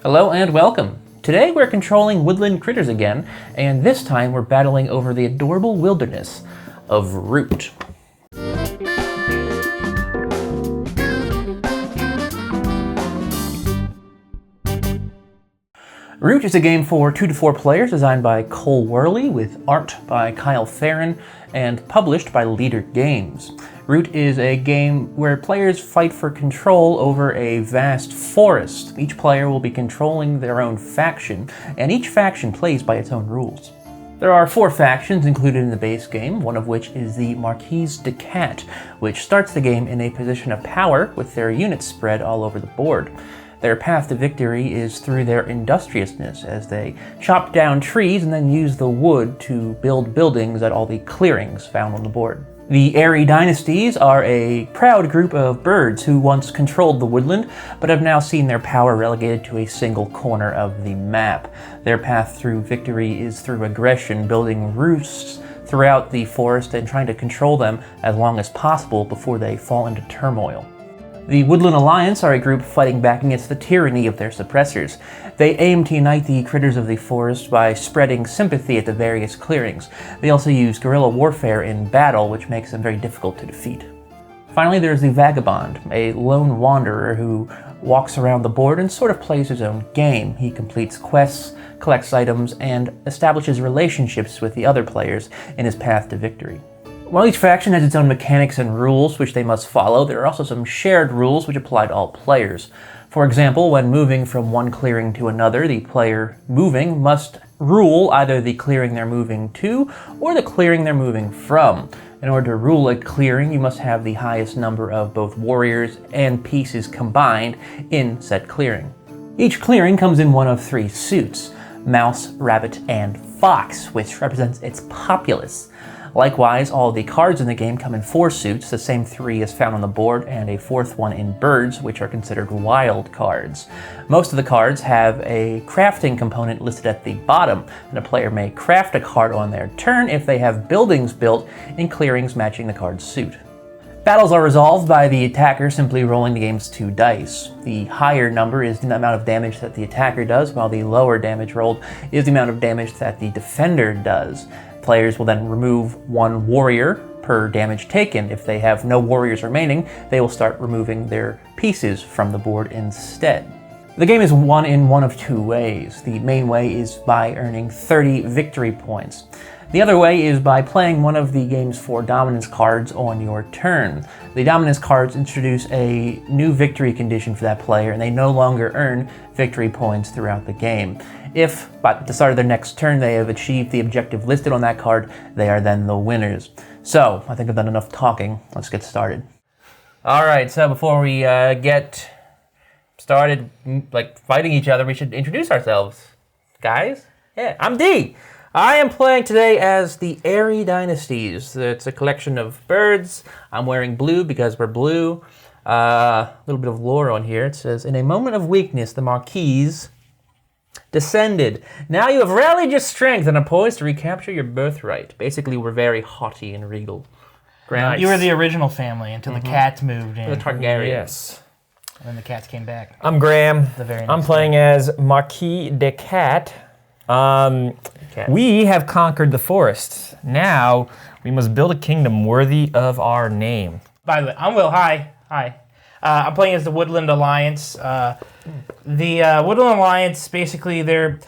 Hello and welcome. Today we're controlling woodland critters again, and this time we're battling over the adorable wilderness of Root. Root is a game for 2 to 4 players designed by Wehrle with art by Ferrin and published by Leader Games. Root is a game where players fight for control over a vast forest. Each player will be controlling their own faction, and each faction plays by its own rules. There are 4 factions included in the base game, one of which is the Marquise de Cat, which starts the game in a position of power with their units spread all over the board. Their path to victory is through their industriousness, as they chop down trees and then use the wood to build buildings at all the clearings found on the board. The Airy dynasties are a proud group of birds who once controlled the woodland, but have now seen their power relegated to a single corner of the map. Their path through victory is through aggression, building roosts throughout the forest and trying to control them as long as possible before they fall into turmoil. The Woodland Alliance are a group fighting back against the tyranny of their suppressors. They aim to unite the critters of the forest by spreading sympathy at the various clearings. They also use guerrilla warfare in battle, which makes them very difficult to defeat. Finally, there's the Vagabond, a lone wanderer who walks around the board and sort of plays his own game. He completes quests, collects items, and establishes relationships with the other players in his path to victory. While each faction has its own mechanics and rules which they must follow, there are also some shared rules which apply to all players. For example, when moving from one clearing to another, the player moving must rule either the clearing they're moving to or the clearing they're moving from. In order to rule a clearing, you must have the highest number of both warriors and pieces combined in said clearing. Each clearing comes in one of 3 suits: mouse, rabbit, and fox, which represents its populace. Likewise, all the cards in the game come in 4 suits, the same 3 as found on the board, and a 4th one in birds, which are considered wild cards. Most of the cards have a crafting component listed at the bottom, and a player may craft a card on their turn if they have buildings built in clearings matching the card's suit. Battles are resolved by the attacker simply rolling the game's 2 dice. The higher number is the amount of damage that the attacker does, while the lower damage rolled is the amount of damage that the defender does. Players will then remove 1 warrior per damage taken. If they have no warriors remaining, they will start removing their pieces from the board instead. The game is won in one of 2 ways. The main way is by earning 30 victory points. The other way is by playing one of the game's 4 dominance cards on your turn. The dominance cards introduce a new victory condition for that player, and they no longer earn victory points throughout the game. If, at the start of their next turn, they have achieved the objective listed on that card, they are then the winners. So, I think I've done enough talking. Let's get started. Alright, so before we get started fighting each other, we should introduce ourselves. Guys? Yeah, I'm D. I am playing today as the Airy dynasties. It's a collection of birds. I'm wearing blue because we're blue. A little bit of lore on here. It says, in a moment of weakness, the Marquise descended. Now you have rallied your strength and are poised to recapture your birthright. Basically, we're very haughty and regal. Nice. You were the original family until the cats moved in. The Targaryens. Yes. And then the cats came back. I'm Graham. I'm playing as Marquis de Cat. We have conquered the forest. Now we must build a kingdom worthy of our name. By the way, I'm Will. Hi. I'm playing as the Woodland Alliance. The Woodland Alliance, basically, they're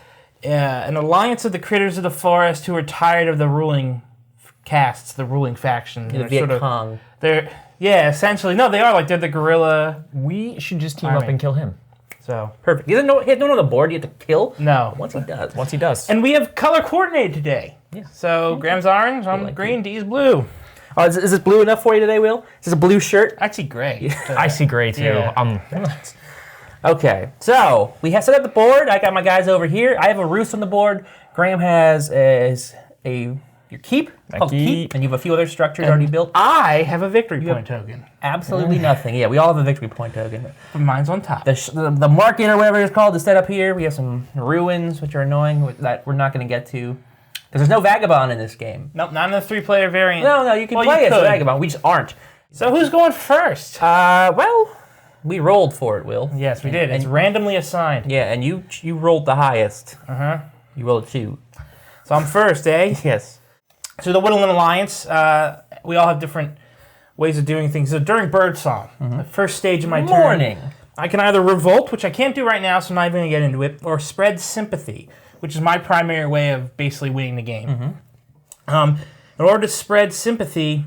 an alliance of the critters of the forest who are tired of the ruling castes, the ruling factions. The Viet Cong. Essentially. No, they are. They're the guerrilla. We should just team up and kill him. So perfect. He don't know the board you have to kill? No. Once he does. And we have color coordinated today. Yeah. So Graham's orange, I'm green, D's blue. Oh, is this blue enough for you today, Will? Is this a blue shirt? I see gray. I see gray too. Yeah. Okay, so we have set up the board. I got my guys over here. I have a roost on the board. Graham has your keep, called keep, and you have a few other structures already built. I have a victory point token. Absolutely nothing. Yeah, we all have a victory point token. But mine's on top. The market or whatever it's called is set up here. We have some ruins, which are annoying, that we're not going to get to. Because there's no Vagabond in this game. Nope, not in the 3-player variant. No, you can play as a Vagabond. We just aren't. So who's going first? We rolled for it, Will. Yes, we did. It's randomly assigned. Yeah, and you rolled the highest. Uh-huh. You rolled a 2. So I'm first, eh? Yes. So the Woodland Alliance, we all have different ways of doing things. So during birdsong, the first stage of my turn, I can either revolt, which I can't do right now, so I'm not even going to get into it, or spread sympathy, which is my primary way of basically winning the game. In order to spread sympathy,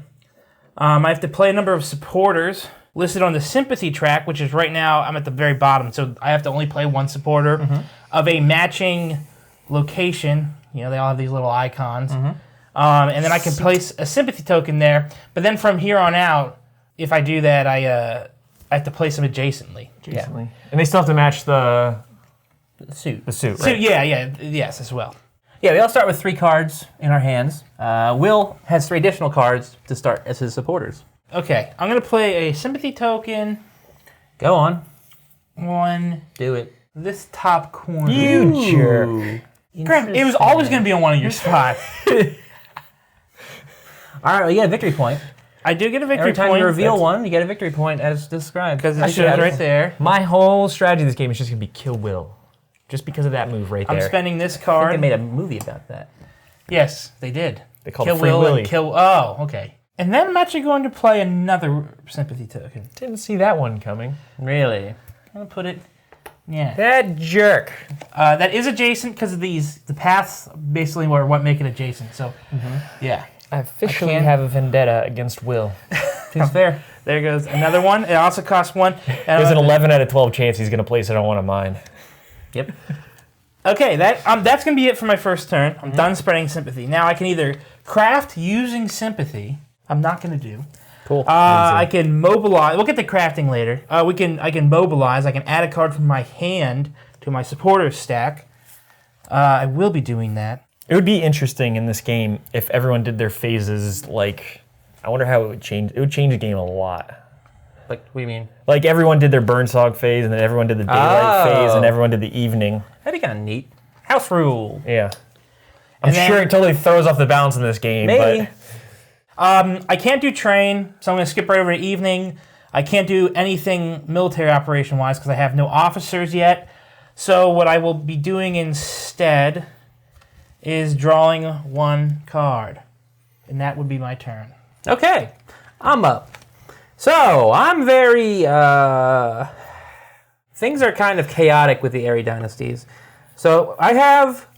I have to play a number of supporters listed on the sympathy track, which is right now, I'm at the very bottom, so I have to only play one supporter of a matching location. You know, they all have these little icons. And then I can place a sympathy token there. But then from here on out, if I do that, I have to place them adjacently. Yeah. And they still have to match the suit. The suit, right? So, yes, as well. Yeah, we all start with 3 cards in our hands. Will has 3 additional cards to start as his supporters. Okay, I'm going to play a sympathy token. Go on. One. Do it. This top corner. You jerk. Graham, it was always going to be on one of your spots. All right, well, you get a victory point. I do get a victory point. Every time you reveal one, you get a victory point as described. Because it shows right there. My whole strategy of this game is just going to be kill Will. Just because of that move right there. I'm spending this I card. think they made a movie about that. Yes, they did. They called Kill it Free Will Willy. and kill. Oh, okay. And then I'm actually going to play another sympathy token. Didn't see that one coming. Really? I'm going to put it. Yeah. That jerk. That is adjacent because of the paths basically are what make it adjacent. So, yeah. I officially have a vendetta against Will. Seems fair. There goes another one. It also costs 1. There's an 11 out of 12 chance he's going to place it on one of mine. Yep. Okay, that's going to be it for my first turn. I'm done spreading sympathy. Now I can either craft using sympathy. I'm not going to do. Cool. I can mobilize. We'll get to crafting later. I can mobilize. I can add a card from my hand to my supporters stack. I will be doing that. It would be interesting in this game if everyone did their phases like... I wonder how it would change. It would change the game a lot. Like, what do you mean? Like everyone did their burnsog phase, and then everyone did the daylight phase, and everyone did the evening. That'd be kind of neat. House rule. Yeah. I'm sure it totally throws off the balance in this game. Maybe. But I can't do train, so I'm going to skip right over to evening. I can't do anything military operation-wise because I have no officers yet. So what I will be doing instead is drawing 1 card. And that would be my turn. Okay. I'm up. So, I'm very... things are kind of chaotic with the Airy Dynasties. So, I have...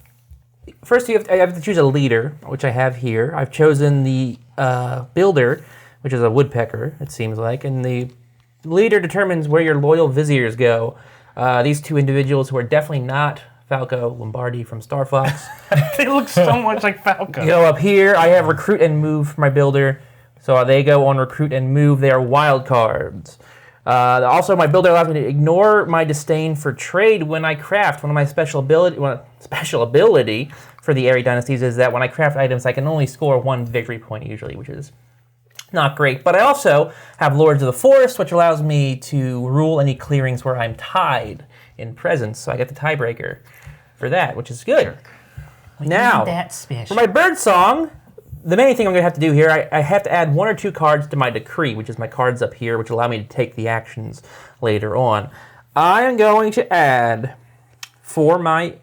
First, I have to choose a leader, which I have here. I've chosen the builder, which is a woodpecker, it seems like. And the leader determines where your loyal viziers go. These 2 individuals who are definitely not Falco Lombardi from Star Fox. They look so much like Falco. Go up here. I have recruit and move for my builder. So they go on recruit and move. They are wild cards. Also, my builder allows me to ignore my disdain for trade when I craft. One of my special ability for the Airy Dynasties is that when I craft items, I can only score 1 victory point usually, which is not great. But I also have Lords of the Forest, which allows me to rule any clearings where I'm tied in presence. So I get the tiebreaker for that, which is good. Now, for my bird song, the main thing I'm going to have to do here, I have to add 1 or 2 cards to my decree, which is my cards up here, which allow me to take the actions later on. I am going to add, for my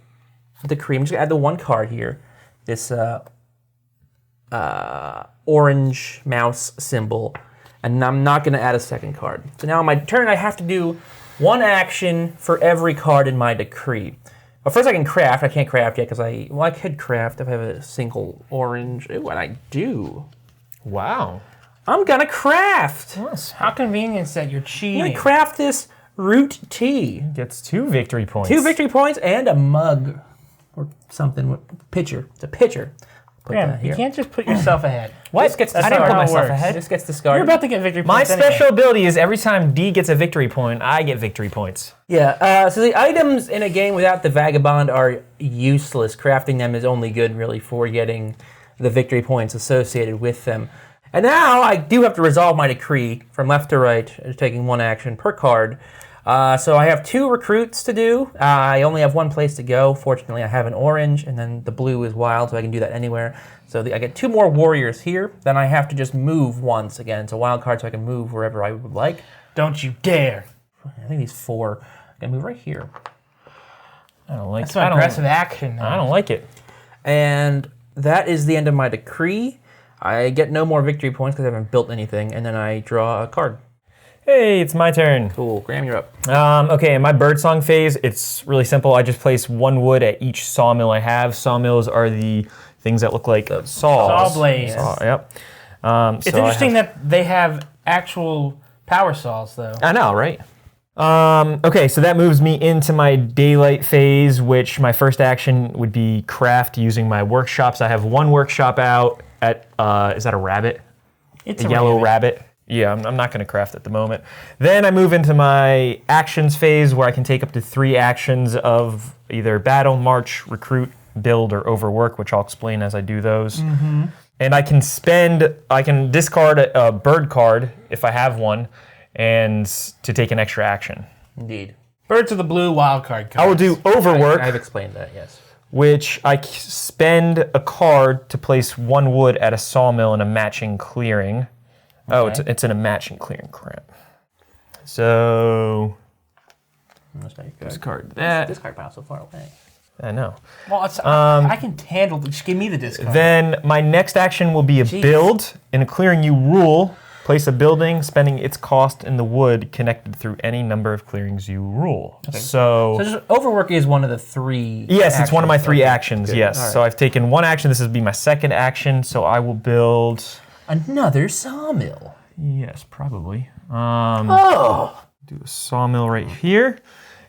decree, I'm just going to add the 1 card here, this orange mouse symbol, and I'm not going to add a 2nd card. So now on my turn, I have to do 1 action for every card in my decree. Well, first I can craft. I can't craft yet because I could craft if I have a single orange. Ooh, and I do. wow. I'm going to craft. Yes. How convenient that you're cheating. I'm going to craft this root tea. Gets 2 victory points. 2 victory points and a mug or something. Pitcher. It's a pitcher. Put Graham, that here. you can't just put yourself ahead. What? This gets I didn't put how it myself works. ahead. This gets discarded. You're about to get victory My points anyway. special ability is every time D gets a victory point, I get victory points. Yeah, so the items in a game without the Vagabond are useless. Crafting them is only good, really, for getting the victory points associated with them. And now I do have to resolve my decree from left to right, taking 1 action per card. So I have 2 recruits to do. I only have 1 place to go. Fortunately, I have an orange, and then the blue is wild, so I can do that anywhere. So I get 2 more warriors here. Then I have to just move once again. It's a wild card, so I can move wherever I would like. Don't you dare. I think these 4. I'm gonna move right here. I don't like. That's some aggressive action. I don't like it. And that is the end of my decree. I get no more victory points because I haven't built anything, and then I draw a card. Hey, it's my turn. Cool, Graham, you're up. Okay, in my birdsong phase, it's really simple. I just place 1 wood at each sawmill I have. Sawmills are the things that look like saws. Saw blades. Yep. It's interesting that they have actual power saws, though. I know, right? Okay, so that moves me into my daylight phase, which my first action would be craft using my workshops. I have 1 workshop out at, is that a rabbit? It's a yellow rabbit. Yeah, I'm not going to craft at the moment. Then I move into my actions phase where I can take up to 3 actions of either battle, march, recruit, build, or overwork, which I'll explain as I do those. Mm-hmm. And I can discard a bird card if I have one, and to take an extra action. Indeed. Birds are the blue wildcard cards. I will do overwork. I've explained that, yes. Which I spend a card to place 1 wood at a sawmill in a matching clearing. Okay. Oh, it's in a matching clearing, crap. So, discard that. This card pile's so far away. I know. Well, I can handle it. Just give me the discard. Then my next action will be a build. In a clearing you rule, place a building, spending its cost in the wood connected through any number of clearings you rule. Okay. So just overwork is one of the 3 Yes, actions. it's one of my 3 actions, Good. yes. Right. So I've taken 1 action. This will be my second action, so I will build... Another sawmill. Yes, probably. Do a sawmill right here.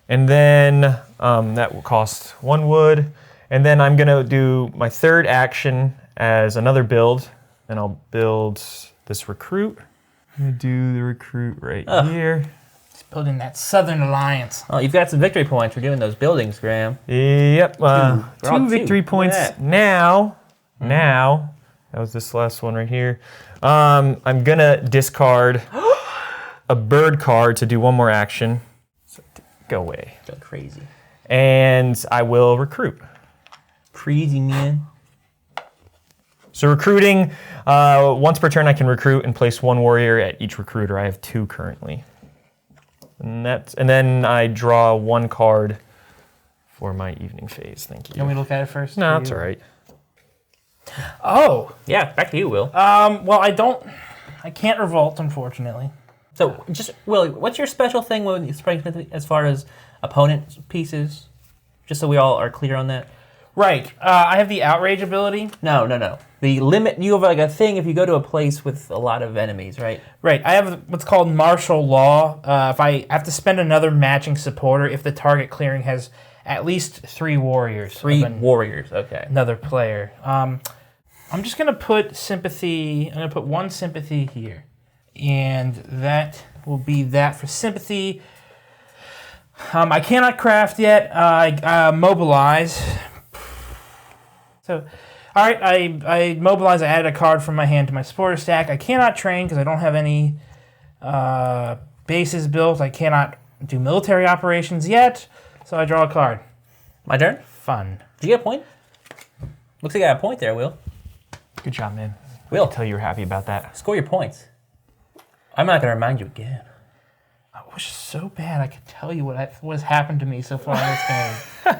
And then that will cost 1 wood. And then I'm going to do my third action as another build. And I'll build this recruit. I'm going to do the recruit right here. Just building that Southern Alliance. Oh, you've got some victory points for doing those buildings, Graham. Yep. 2 victory points now. Now. That was this last one right here. I'm going to discard a bird card to do 1 more action. So go away. Go crazy. And I will recruit. Crazy, man. So recruiting, once per turn I can recruit and place 1 warrior at each recruiter. I have 2 currently. And then I draw 1 card for my evening phase. Thank you. You want me to look at it first? No, it's all right. Oh. Yeah, back to you, Will. Well, I can't revolt, unfortunately. So, just, Will, what's your special thing when you as far as opponent pieces? Just so we all are clear on that. Right. I have the outrage ability. No. The limit, you have like a thing if you go to a place with a lot of enemies, right? Right. I have what's called martial law. If I have to spend another matching supporter if the target clearing has at least 3 warriors. 3 warriors, okay. Another player. I'm just going to put sympathy. I'm going to put 1 sympathy here. And that will be that for sympathy. I cannot craft yet. I mobilize. So, all right, I mobilize. I added a card from my hand to my supporter stack. I cannot train because I don't have any bases built. I cannot do military operations yet. So I draw a card. My turn? Fun. Did you get a point? Looks like I got a point there, Will. Good job, man. Will. I can tell you were happy about that. Score your points. I'm not going to remind you again. I wish so bad I could tell you what has happened to me so far in this game.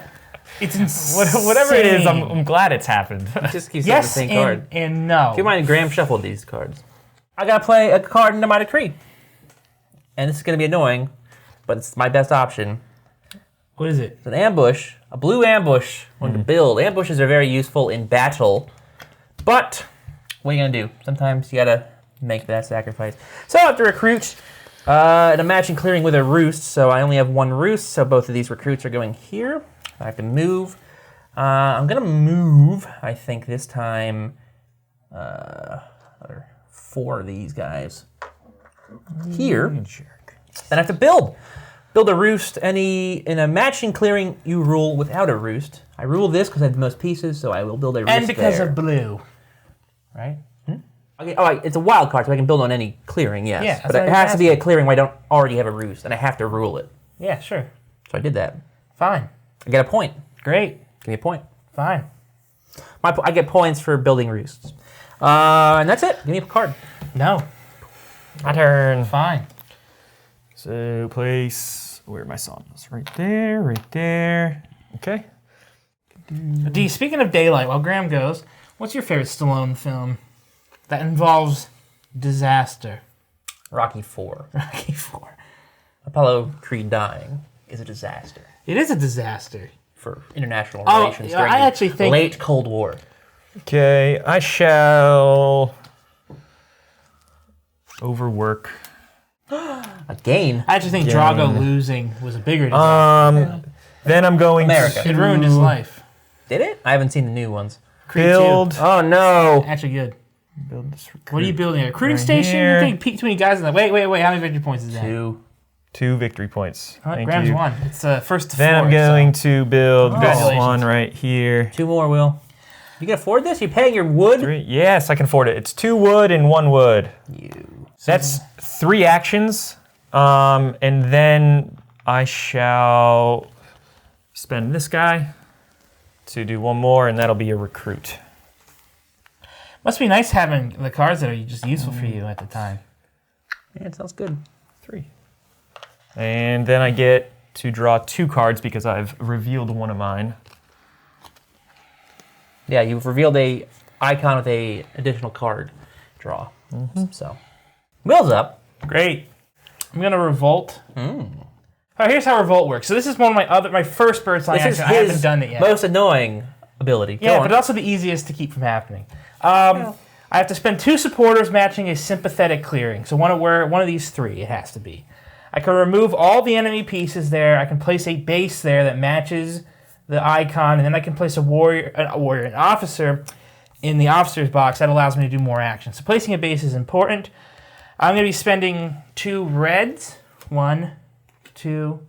It's insane. Whatever it is, I'm glad it's happened. It just keeps yes, the same card. And no. Keep in mind, Graham shuffled these cards. I got to play a card into my decree. And this is going to be annoying, but it's my best option. What is it? It's an ambush, a blue ambush. One to build. Ambushes are very useful in battle, but what are you gonna do? Sometimes you gotta make that sacrifice. So I have to recruit in a matching clearing with a roost. So I only have 1 roost. So both of these recruits are going here. I have to move. I'm gonna move. I think this time 4 of these guys here. Then I have to build. Build a roost. In a matching clearing, you rule without a roost. I rule this because I have the most pieces, so I will build a roost. And because there. of blue, right? Okay. Oh, it's a wild card, so I can build on any clearing. Yes. Yeah, but it has to be a clearing where I don't already have a roost, and I have to rule it. Yeah, sure. So I did that. Fine. I get a point. Great. Give me a point. Fine. I get points for building roosts. And that's it. Give me a card. No. My turn. Fine. So place, where are my sawmills? Right there, right there. Okay. D, speaking of daylight, while Graham goes, what's your favorite Stallone film that involves disaster? Rocky 4. Rocky 4. Apollo Creed dying is a disaster It is a disaster. for international Oh, relations yeah, during I the actually think- late Cold War. Okay, I shall overwork. Again, I actually think Again. Drago losing was a bigger disaster. Then I'm going America. It ruined his life. did it? I haven't seen the new ones. Creed build. 2. Oh no! Actually good. Build this recruit. What are you building? A recruiting Right station? here. You're getting too many guys in there. Wait. How many victory points is that? 2. 2 victory points. Oh, Thank Graham's you. won. It's first to Then 4. I'm going to build this Congratulations. one right here. 2 more, Will. You can afford this? You're paying your wood? 3. Yes, I can afford it. It's 2 wood and 1 wood. You. That's 3 actions. And then I shall spend this guy to do 1 more, and that'll be a recruit. Must be nice having the cards that are just useful for you at the time. Yeah, it sounds good. 3. And then I get to draw 2 cards because I've revealed one of mine. Yeah, you've revealed a icon with a additional card draw. So, Will's up. Great. I'm gonna revolt. All right, here's how revolt works. So this is one of my first birdsong This is action. I haven't his done it yet. most annoying ability. Go Yeah, on. but also the easiest to keep from happening. I have to spend 2 supporters matching a sympathetic clearing. So one of these 3 it has to be. I can remove all the enemy pieces there. I can place a base there that matches the icon, and then I can place an officer in the officer's box. That allows me to do more actions. So placing a base is important. I'm going to be spending 2 reds. 1, 2.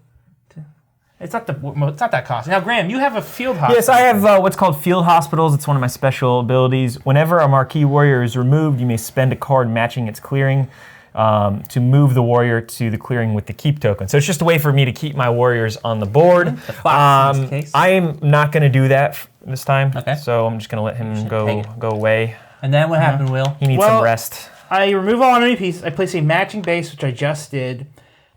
It's not that costly. Now, Graham, you have a field hospital. Yes, I have what's called Field Hospitals. It's one of my special abilities. Whenever a marquee warrior is removed, you may spend a card matching its clearing to move the warrior to the clearing with the keep token. So it's just a way for me to keep my warriors on the board. The fox in this case. I am not going to do that this time. Okay. So I'm just going to let him take go away. And then what happened, Will? He needs some rest. I remove all enemy pieces. I place a matching base, which I just did,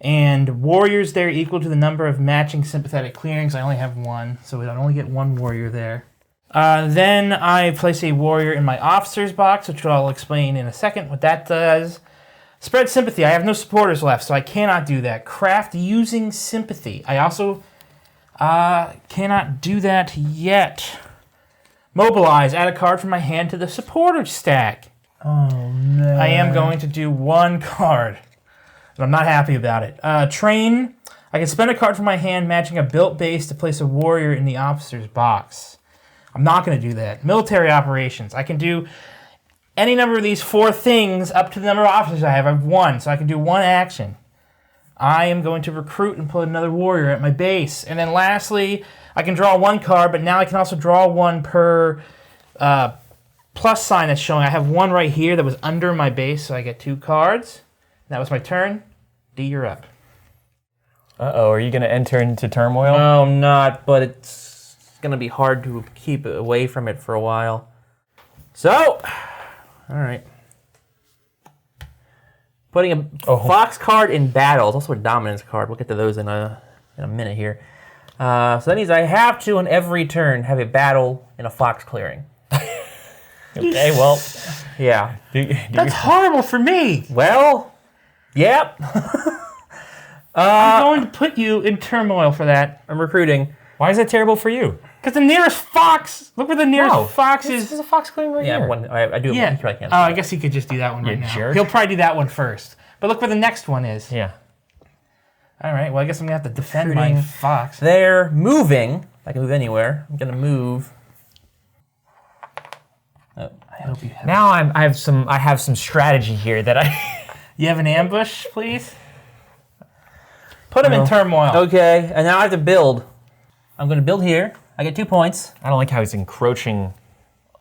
and warriors there equal to the number of matching sympathetic clearings. I only have 1, so I only get 1 warrior there. Then I place a warrior in my officer's box, which I'll explain in a second what that does. Spread sympathy. I have no supporters left, so I cannot do that. Craft using sympathy. I also cannot do that yet. Mobilize. Add a card from my hand to the supporter stack. Oh no! I am going to do 1 card, but I'm not happy about it. Train. I can spend a card from my hand matching a built base to place a warrior in the officer's box. I'm not going to do that. Military operations. I can do any number of these 4 things up to the number of officers I have. I have 1, so I can do 1 action. I am going to recruit and put another warrior at my base. And then lastly, I can draw 1 card, but now I can also draw 1 per plus sign that's showing. I have 1 right here that was under my base, so I get 2 cards. That was my turn. D, you're up. Uh-oh, are you going to enter into turmoil? No, I'm not, but it's going to be hard to keep away from it for a while. So, all right. Putting a fox card in battle. It's also a dominance card. We'll get to those in a minute here. So that means I have to, on every turn, have a battle in a fox clearing. Okay, well, Yeah. That's horrible for me. Well, yep. I'm going to put you in turmoil for that. I'm recruiting. why is that terrible for you? Because the nearest fox, look where the nearest No. fox is. There's a fox clearing right Yeah, here. I do. Yeah. I probably can't. Oh, I guess he could just do that one right You now. jerk. He'll probably do that one first. But look where the next one is. Yeah. All right, well, I guess I'm going to have to defend Recruiting. my fox. They're moving. I can move anywhere. I'm gonna move. Oh, I hope you have. Now I have some strategy here that I. You have an ambush, please? Put him in turmoil. Okay, and now I have to build. I'm gonna build here. I get 2 points. I don't like how he's encroaching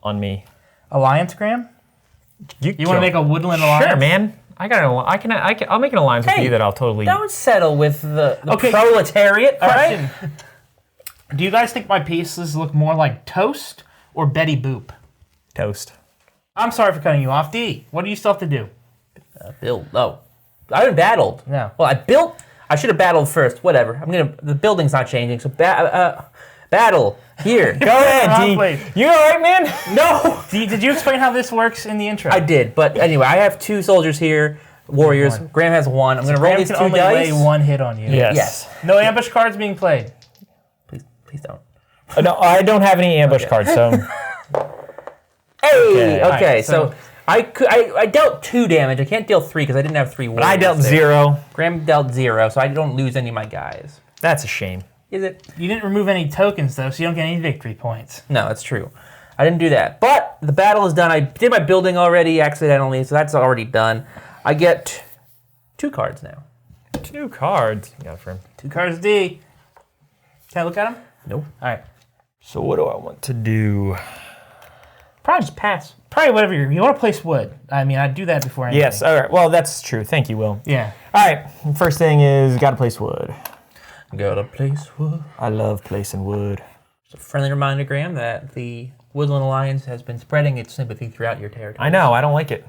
on me. Alliance, Graham? You want to make a woodland alliance? Sure, man. I'll make an alliance with Hey, you that I'll totally. Don't settle with the Okay. proletariat. All right. Question. Do you guys think my pieces look more like Toast or Betty Boop? Toast. I'm sorry for cutting you off. D, what do you still have to do? Build. Oh, I haven't battled. No. Well, I should have battled first. Whatever. The building's not changing, so battle here. Go ahead, D. You all right, man? No. Did you explain how this works in the intro? I did, but anyway, I have 2 soldiers here, warriors. Graham has 1. I'm going to roll these 2 Graham can dice. only lay 1 hit on you. Yes. No ambush cards being played. Please don't. No, I don't have any ambush cards, so. Hey. Okay. Alright, So I dealt 2 damage. I can't deal 3 because I didn't have 3 warriors. But I dealt there. 0. Graham dealt 0, so I don't lose any of my guys. That's a shame. Is it? You didn't remove any tokens, though, so you don't get any victory points. No, that's true. I didn't do that. But the battle is done. I did my building already accidentally, so that's already done. I get 2 cards now. 2 cards. You got it for him. 2 cards D. Can I look at them? Nope. All right. So what do I want to do? Probably just pass. Probably whatever you want to place wood. I mean, I'd do that before anything. Yes, all right. Well, that's true. Thank you, Will. Yeah. All right. First thing is, got to place wood. Gotta place wood. I love placing wood. Just a friendly reminder, Graham, that the Woodland Alliance has been spreading its sympathy throughout your territory. I know. I don't like it.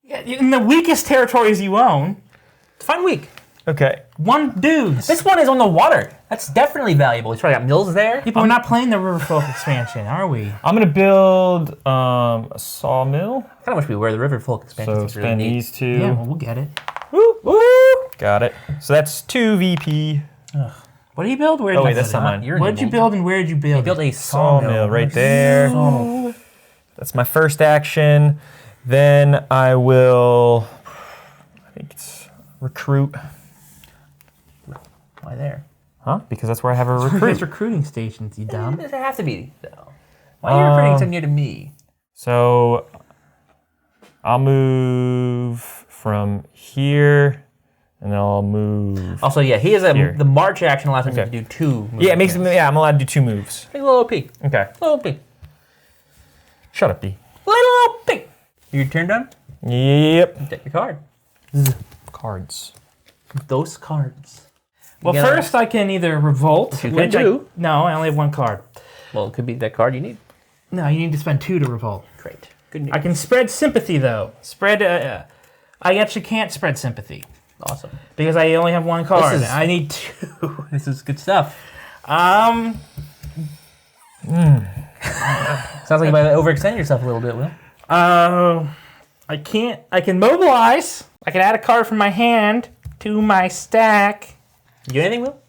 Yeah, in the weakest territories you own, It's a fun week. Okay. 1 dudes. This one is on the water. That's definitely valuable. He's probably got mills there. People are not playing the Riverfolk expansion, are we? I'm going to build a sawmill. I kind of wish we were. The River Folk expansion So is really spend neat. these 2. Yeah, well, we'll get it. Woo, woo. Got it. So that's 2 VP. What did you build? Where did Oh, wait, you that's build not it? mine. You're What did you build and where did you build He built it? a sawmill. Sawmill right there. Oh. That's my first action. Then I will, I think it's recruit. Why there? Huh? Because that's where I have a There's recruit. recruiting stations, you dumb. Does it have to be, though? Why are you recruiting so near to me? So I'll move from here, and then I'll move. Also, yeah, he has Here. the march action allows him to Okay. do 2 moves. Yeah, it makes me. Yeah, I'm allowed to do 2 moves. Like a little OP. Okay. Little OP. Shut up, D. Little OP. Your turn done? Yep. Take your card. Cards. Those cards. Well, You gotta- first I can either revolt. You can which do. No, I only have 1 card. Well, it could be that card you need. No, you need to spend 2 to revolt. Great. Good news. I can spread sympathy, though. I actually can't spread sympathy Awesome. because I only have 1 card. This is- I need 2. This is good stuff. Um, Sounds like you might overextend yourself a little bit, Will. I can't. I can mobilize. I can add a card from my hand to my stack. You do anything, Will?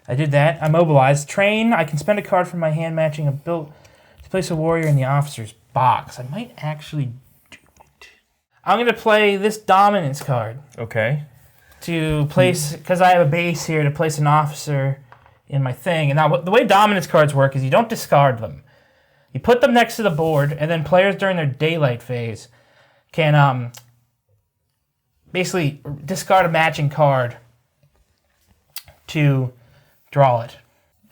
I did that. I mobilized. Train. I can spend a card from my hand matching a build to place a warrior in the officer's box. I might actually do it. I'm going to play this dominance card Okay. to place, because I have a base here, to place an officer in my thing. And now the way dominance cards work is you don't discard them. You put them next to the board, and then players during their daylight phase can basically discard a matching card to draw it.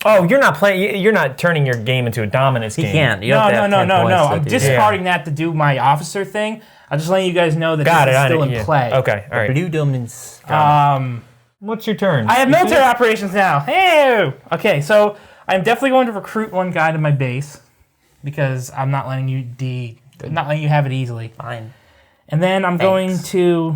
Oh, you're not playing. You're not turning your game into a dominance He game. can't. You have to have 10 No. points to I'm do discarding that to do my officer thing. I'm just letting you guys know that Got this it. is I still know, in yeah. play. Okay. All that. right. Purdue dominance. What's your turn? I have military operations now. Hey! Okay, so I'm definitely going to recruit 1 guy to my base because I'm not letting you have it easily. Fine. And then I'm going to.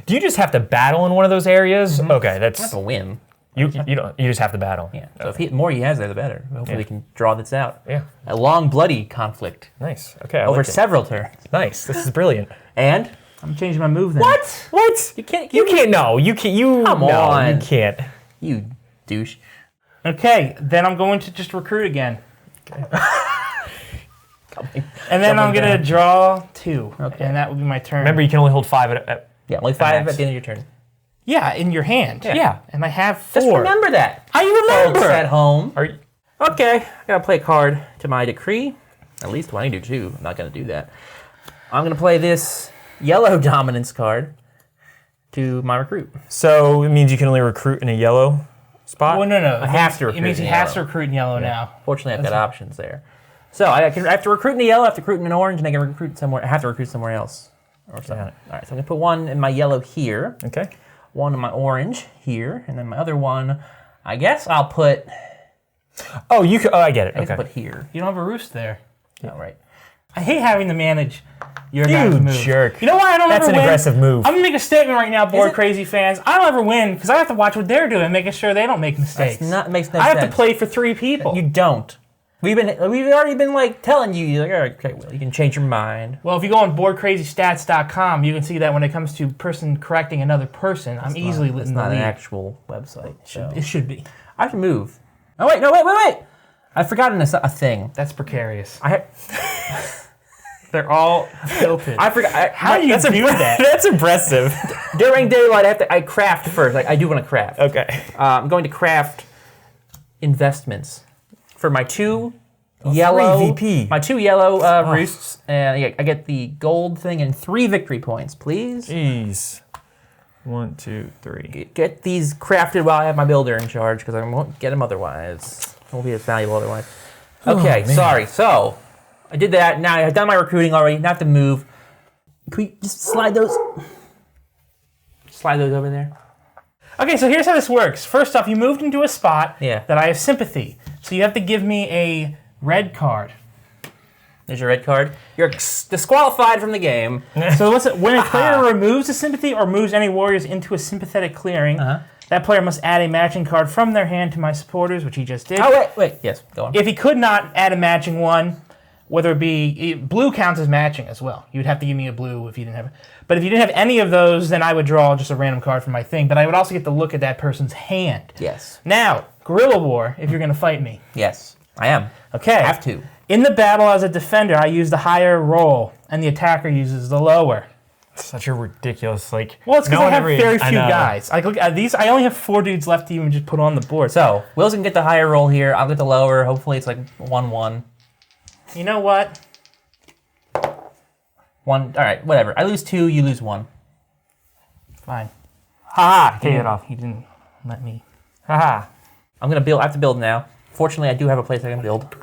Do you just have to battle in one of those areas? Okay, That's that's a win. you don't. You just have to battle. Yeah. So if the more he has there, the better. Hopefully we can draw this out. Yeah. A long, bloody conflict Nice. Okay. I over like it. several turns. Nice. This is brilliant. And I'm changing my move then. what? What? You can't. You can't. No. You can't. You. Come no, on. You can't. You douche. Okay, then I'm going to just recruit again. And then I'm going to draw 2. Okay. And that will be my turn. Remember, you can only hold 5 at. Yeah, only 5 max. at the end of your turn. Yeah, in your hand. Yeah. And I have 4. Just remember that. I Folks remember. at home. Are you? Okay, I gotta play a card to my decree. At least when I do 2. I'm not gonna do that. I'm gonna play this yellow dominance card to my recruit. So it means you can only recruit in a yellow spot. Well, no. I have to It recruit means in he has to yellow. recruit in yellow now. Fortunately, I've got options there. So I have to recruit in the yellow, I have to recruit in an orange, and I can recruit somewhere. I have to recruit somewhere else or something. Got it. All right, so I'm gonna put 1 in my yellow here, Okay. 1 in my orange here, and then my other one, I guess I'll put. Oh, you can. Oh, I get it. I guess I'll Okay. put here. You don't have a roost there. Oh, right. I hate having to manage your guys' You move. jerk. You know why I don't That's ever an win? aggressive move. I'm going to make a statement right now, Board Crazy fans. I don't ever win because I have to watch what they're doing, making sure they don't make mistakes. Makes no I sense. have to play for 3 people. You don't. We've already been like telling you. You're like, all right, okay, well, you can change your mind. Well, if you go on boardcrazystats.com, you can see that when it comes to person correcting another person, I'm easily It's in the not an lead. actual website. So. It should be. I have to move. Oh wait, no, wait! I've forgotten a thing. That's precarious. I They're all tilted. I forgot. How do you do that? That's impressive. During daylight, I craft first. Like I do want to craft. Okay. I'm going to craft investments for my 2 yellow VP. My 2 yellow roosts, and I get the gold thing and 3 victory points, please. Jeez. 1, 2, 3. Get these crafted while I have my builder in charge, because I won't get them otherwise. It won't be as valuable otherwise. Okay, sorry. So I did that. Now I've done my recruiting already. Now I have to move. Can we just slide those? Slide those over there. Okay, so here's how this works. First off, you moved into a spot Yeah. that I have sympathy. So you have to give me a red card. There's your red card. You're disqualified from the game. So when a player removes a sympathy or moves any warriors into a sympathetic clearing, that player must add a matching card from their hand to my supporters, which he just did. Oh, wait. Yes, go on. If he could not add a matching one, whether it be blue counts as matching as well. You would have to give me a blue if you didn't have it. But if you didn't have any of those, then I would draw just a random card from my thing. But I would also get to look at that person's hand. Yes. Now, guerrilla war, if you're going to fight me. Yes, I am. Okay. I have to. In the battle as a defender, I use the higher roll, and the attacker uses the lower. Such a ridiculous, like... Well, it's because no I one have ever- very I few know. guys. Like, look at these. I only have 4 dudes left to even just put on the board. So, Will's going to get the higher roll here. I'll get the lower. Hopefully it's like 1-1. You know what? 1. All right, whatever. I lose 2, you lose 1. Fine. Ha! Take it off. He didn't let me. Ha! I'm going to build. I have to build now. Fortunately, I do have a place I can build.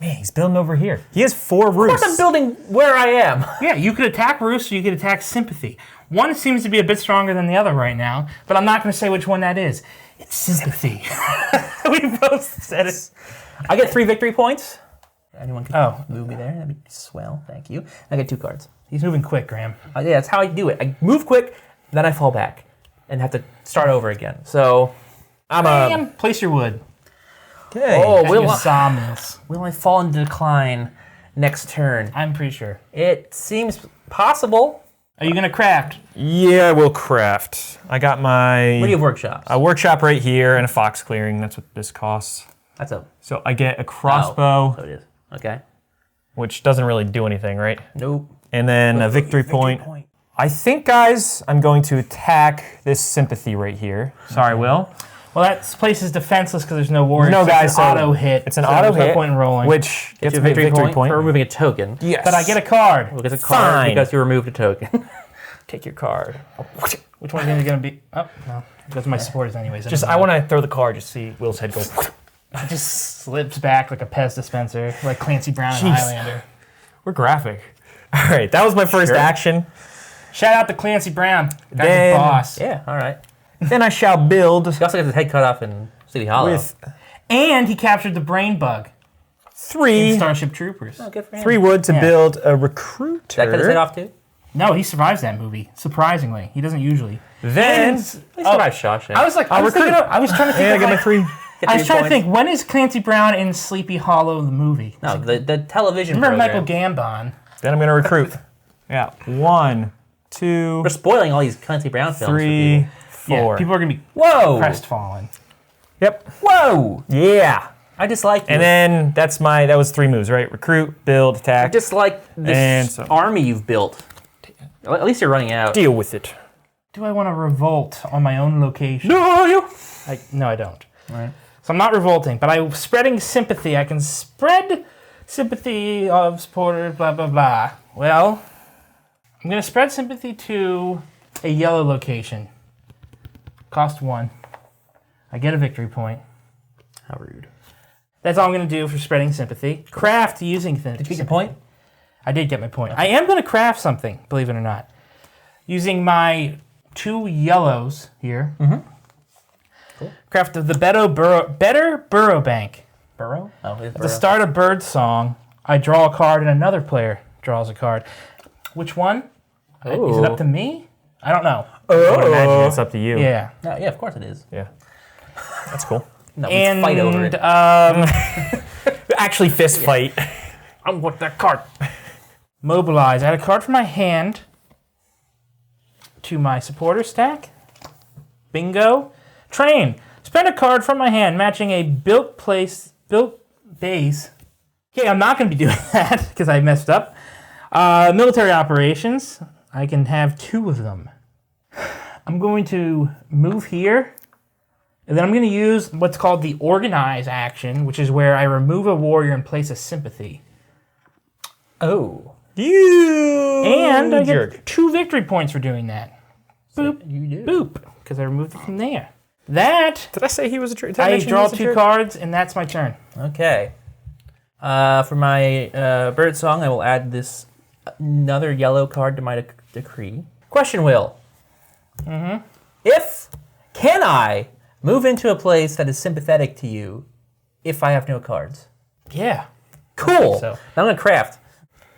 Man, he's building over here. He has 4 roofs. Of course I'm building where I am. Yeah, you could attack Roost or you could attack Sympathy. One seems to be a bit stronger than the other right now, but I'm not going to say which one that is. It's Sympathy. We both said it. I get 3 victory points. Anyone can move me there. That'd be swell. Thank you. I get 2 cards. He's moving quick, Graham. Yeah, that's how I do it. I move quick, then I fall back and have to start over again. So I'm Place your wood. Okay. Oh, Will Sawmills. will I fall into decline next turn? I'm pretty sure. It seems possible. Are you going to craft? Yeah, I will craft. I got my... What do you have workshops? A workshop right here and a fox clearing. That's what this costs. That's a So I get a crossbow, so it is. Okay. which doesn't really do anything, right? Nope. And then a victory point. I think, guys, I'm going to attack this sympathy right here. Sorry, Will. Well, that place is defenseless because there's no warriors. No, So guys, It's an so auto hit. It's an so auto there's hit, no point in rolling. which gets It's a me a victory point. for removing a token. Yes. But I get a card. Because a card Fine. because you removed a token. Take your card. Which one's going to be? Oh, no. It goes to my supporters anyways. Just, I want to throw the card, just see Will's head go. It just slips back like a Pez dispenser, like Clancy Brown in Jeez. Highlander. We're graphic. All right, that was my first action. Shout out to Clancy Brown. Guy's Then- a boss. Yeah, all right. Then I shall build He also gets his head cut off in City Hollow. with And he captured the brain bug in 3 Starship Troopers. Oh, good for him. 3 wood to Yeah. build a recruiter. Did I cut his head off too? No, he survives that movie. Surprisingly, he doesn't usually. Then He survived Shawshank. I was like, I was trying to think. I of, get my like, 3. I was trying to think. When is Clancy Brown in Sleepy Hollow the movie? No, the television Remember program. Michael Gambon? Then I'm going to recruit. Yeah. 1, 2, We're spoiling all these Clancy Brown films 3, 4. Yeah, people are gonna be Whoa! crestfallen. Yep. Whoa! Yeah. I dislike you. And then that was 3 moves, right? Recruit, build, I attack. dislike And this so- army you've built. At least you're running out. Deal with it. Do I want to revolt on my own location? No, you. No, I don't. Right. So I'm not revolting, but I'm spreading sympathy. I can spread sympathy of supporters, blah, blah, blah. Well, I'm going to spread sympathy to a yellow location. Cost 1. I get a victory point. How rude. That's all I'm going to do for spreading sympathy. Craft using things. Did you get your point? I did get my point. I am going to craft something, believe it or not. Using my 2 yellows here. Mm-hmm. Cool. Craft the Better Burrow Bank. Burrow? Oh, it's At the start of Bird Song, I draw a card and another player draws a card. Which one? Is it up to me? I don't know. I would imagine it's up to you. Yeah. Yeah, of course it is. Yeah. That's cool. No, we fight over it. Actually, fist fight. I want that card. Mobilize. Add a card from my hand to my supporter stack. Bingo. Train. Spend a card from my hand matching a built base. Okay, I'm not going to be doing that because I messed up. Military operations. I can have 2 of them. I'm going to move here. And then I'm going to use what's called the organize action, which is where I remove a warrior and place a sympathy. Oh. And I get 2 victory points for doing that. Boop. You do. Boop. Because I removed it from there. That. Did I say he was a jerk? I draw 2 cards, and that's my turn. Okay. For my bird song, I will add this another yellow card to my decree. Question, Will. Can I move into a place that is sympathetic to you if I have no cards? Yeah. Cool. So. I'm gonna craft.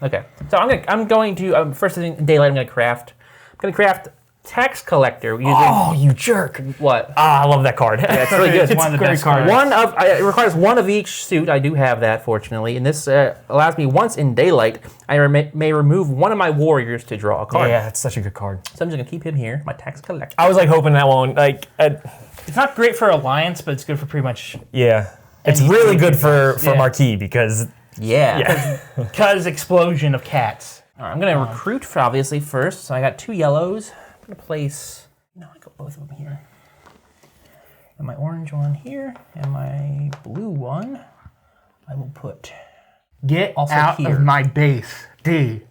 Okay. So I'm going to first thing in daylight. I'm gonna craft. Tax collector using. Oh, you jerk! What? Ah, I love that card. Yeah, it's really good. It's one of the best cards. It requires 1 of each suit. I do have that, fortunately, and this allows me once in daylight. I may remove 1 of my warriors to draw a card. Yeah, it's such a good card. So I'm just gonna keep him here. My tax collector. I was like hoping that one, It's not great for Alliance, but it's good for pretty much. yeah. It's really good for Marquee because Because explosion of cats. All right, I'm gonna recruit obviously first. So I got 2 yellows. I'm gonna place. No, I got both of them here. And my orange one here, and my blue one. I will put. Get Also out here. of my base, D.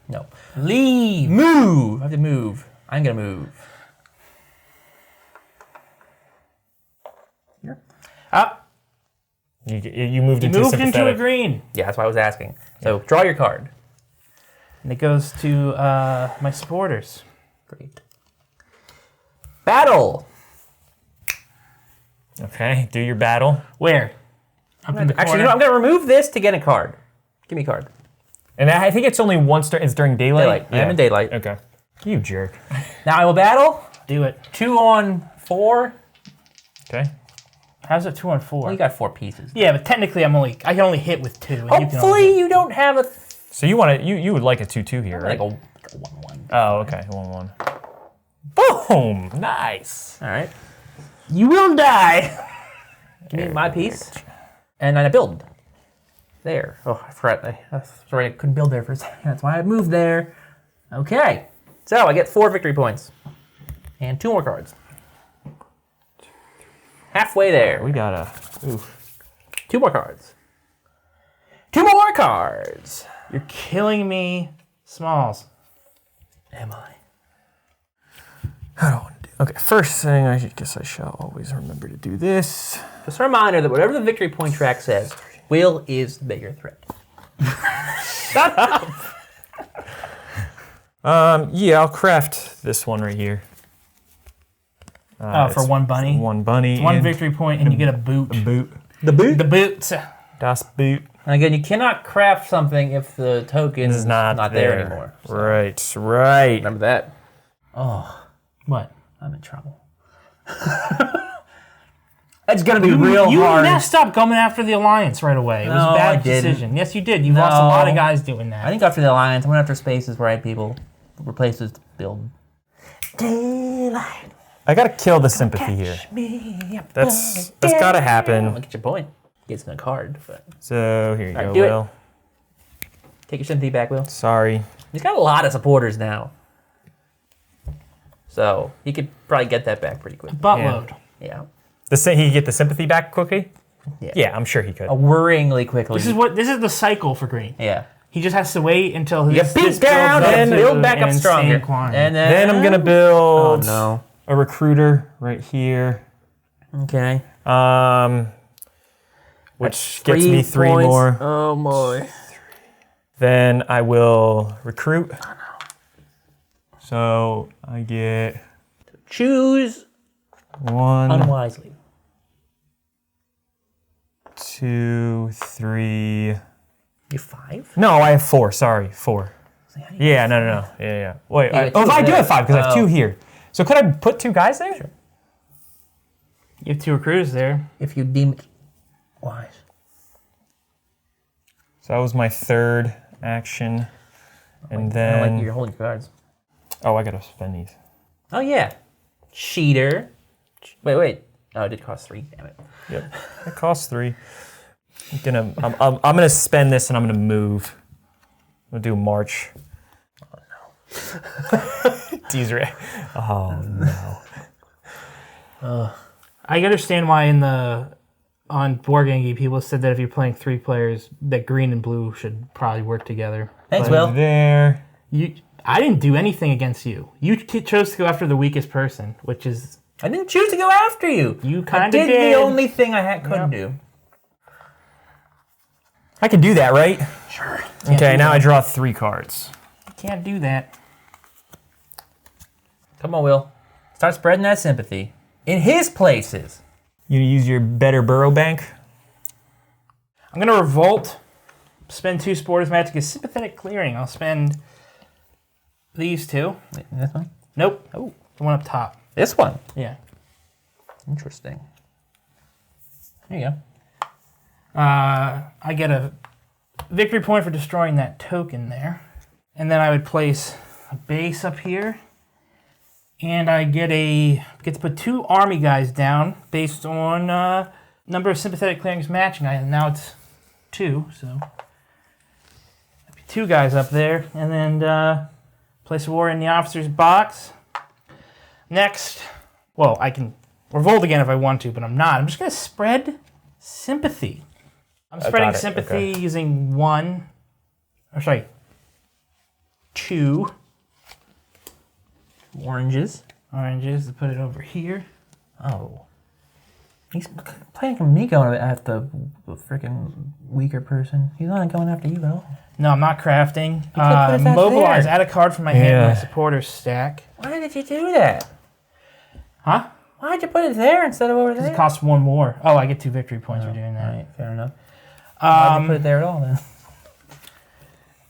No. Leave. Move. I have to move. I'm gonna move. Here. Up. you moved You into moved into a sympathetic. green. Yeah, that's why I was asking. So draw your card. And it goes to my supporters. Great. Battle. Okay, do your battle. Where? Up in the Actually, corner. I'm gonna remove this to get a card. Give me a card. And I think it's only once. It's during daylight. Daylight. I am in daylight. Okay. You jerk. Now I will battle. Do it. 2 on 4. Okay. How's it 2 on 4? Well, you got 4 pieces. Yeah, but technically I can only hit with 2. And you can only Hopefully hit. you don't have a. So you want to you would like a 2/2 here, right? Like a 1-1. Oh, okay. 1/1. Boom! Nice. All right. You will die. Give me my piece. And then I build. There. Oh, I forgot. Sorry, I couldn't build there for a second. That's why I moved there. Okay. So I get 4 victory points. And 2 more cards. Halfway there. We got a. Ooh. 2 more cards. 2 more cards. You're killing me, Smalls. Am I? I don't want to do. Okay, first thing I guess I shall always remember to do this. Just a reminder that whatever the victory point track says, Will is the bigger threat. Shut up! Yeah, I'll craft this one right here. For 1 bunny. 1 bunny. 1 and victory point, and you get a boot. boot. The boot. The boots. Das Boot. And again, you cannot craft something if the token Is not there anymore. So Right. remember that. Oh, What? I'm in trouble. That's gonna be real You hard. messed up coming after the Alliance right away. It was No, a bad I didn't. decision. Yes, you did. You lost a lot of guys doing that. I didn't go after the Alliance. I went after spaces where I had people places to build. Daylight. I gotta kill the sympathy here. That's gotta I'll happen. get your point. Gets in a card, but So here you Alright, go, do it. Will. take your sympathy back, Will. Sorry. He's got a lot of supporters now, so he could probably get that back pretty quick. Buttload. Yeah, He could get the sympathy back quickly? yeah, Yeah, I'm sure he could. worryingly quickly. This is the cycle for green. Yeah, He just has to wait until you his get beat down builds up and to build back up an stronger. insane climb. And Then I'm gonna oh build no, a recruiter right here. okay, Which gets me 3 points. more. Oh boy. Then I will recruit. So I get Choose 1, unwisely. 2, 3, You 5? No, I have 4. Sorry, 4. Yeah, no. Yeah. Wait, I do have 5 because I have 2 here. So could I put 2 guys there? Sure. You have 2 recruiters there. If you deem it wise. So that was my 3rd action. And then... you're holding cards. Oh, I gotta spend these. Oh, yeah. Cheater. Wait. Oh, it did cost 3. Damn it. Yep. It costs 3. I'm gonna spend this and I'm gonna move. I'm gonna do March. Oh no. Teaser. Oh no. I understand why on Board Game Geek people said that if you're playing 3 players, that green and blue should probably work together. Thanks, But Will. There. I didn't do anything against you. You chose to go after the weakest person, which is... I didn't choose to go after you. You kind of did. did. The only thing I couldn't do. I can do that, right? Sure. Okay, now I draw 3 cards. You can't do that. Come on, Will. Start spreading that sympathy. In his places. You use your better burrow bank? I'm going to revolt, spend 2 Sporters Magic as sympathetic clearing. I'll spend these 2. This one? Nope. Oh. The one up top. This one? Yeah. Interesting. There you go. I get a victory point for destroying that token there. And then I would place a base up here. And I get to put 2 army guys down based on number of sympathetic clearings matching. Now it's 2, so 2 guys up there. And then place a warrior in the officer's box. Next, well, I can revolt again if I want to, but I'm not. I'm just going to spread sympathy. I'm spreading sympathy using 2 oranges to put it over here. Oh. He's playing from me going at the freaking weaker person. He's not going after you, though. No, I'm not crafting. put that Mobilize. there. Add a card from my hand to my supporter's stack. Why did you do that? Huh? Why'd you put it there instead of over there? It costs 1 more. Oh, I get 2 victory points for doing that. Right, fair enough. Why'd you put it there at all, then?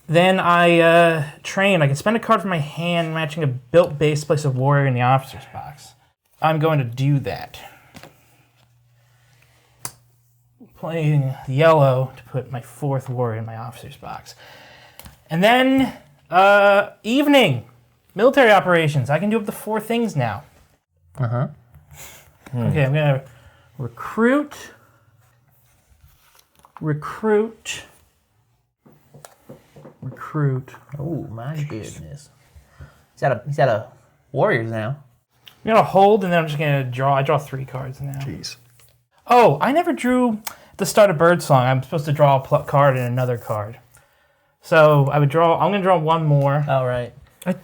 Then I train. I can spend a card from my hand matching a built base, place a warrior in the officer's box. I'm going to do that. Playing yellow to put my 4th warrior in my officer's box. And then evening. Military operations. I can do up to 4 things now. Uh-huh. Okay, I'm going to recruit. Oh, my goodness. He's out of warriors now. I'm going to hold, and then I'm just going to draw. I draw 3 cards now. Jeez. Oh, I never drew at the start of Birdsong. I'm supposed to draw a card and another card. So I'm going to draw 1 more. Oh, right.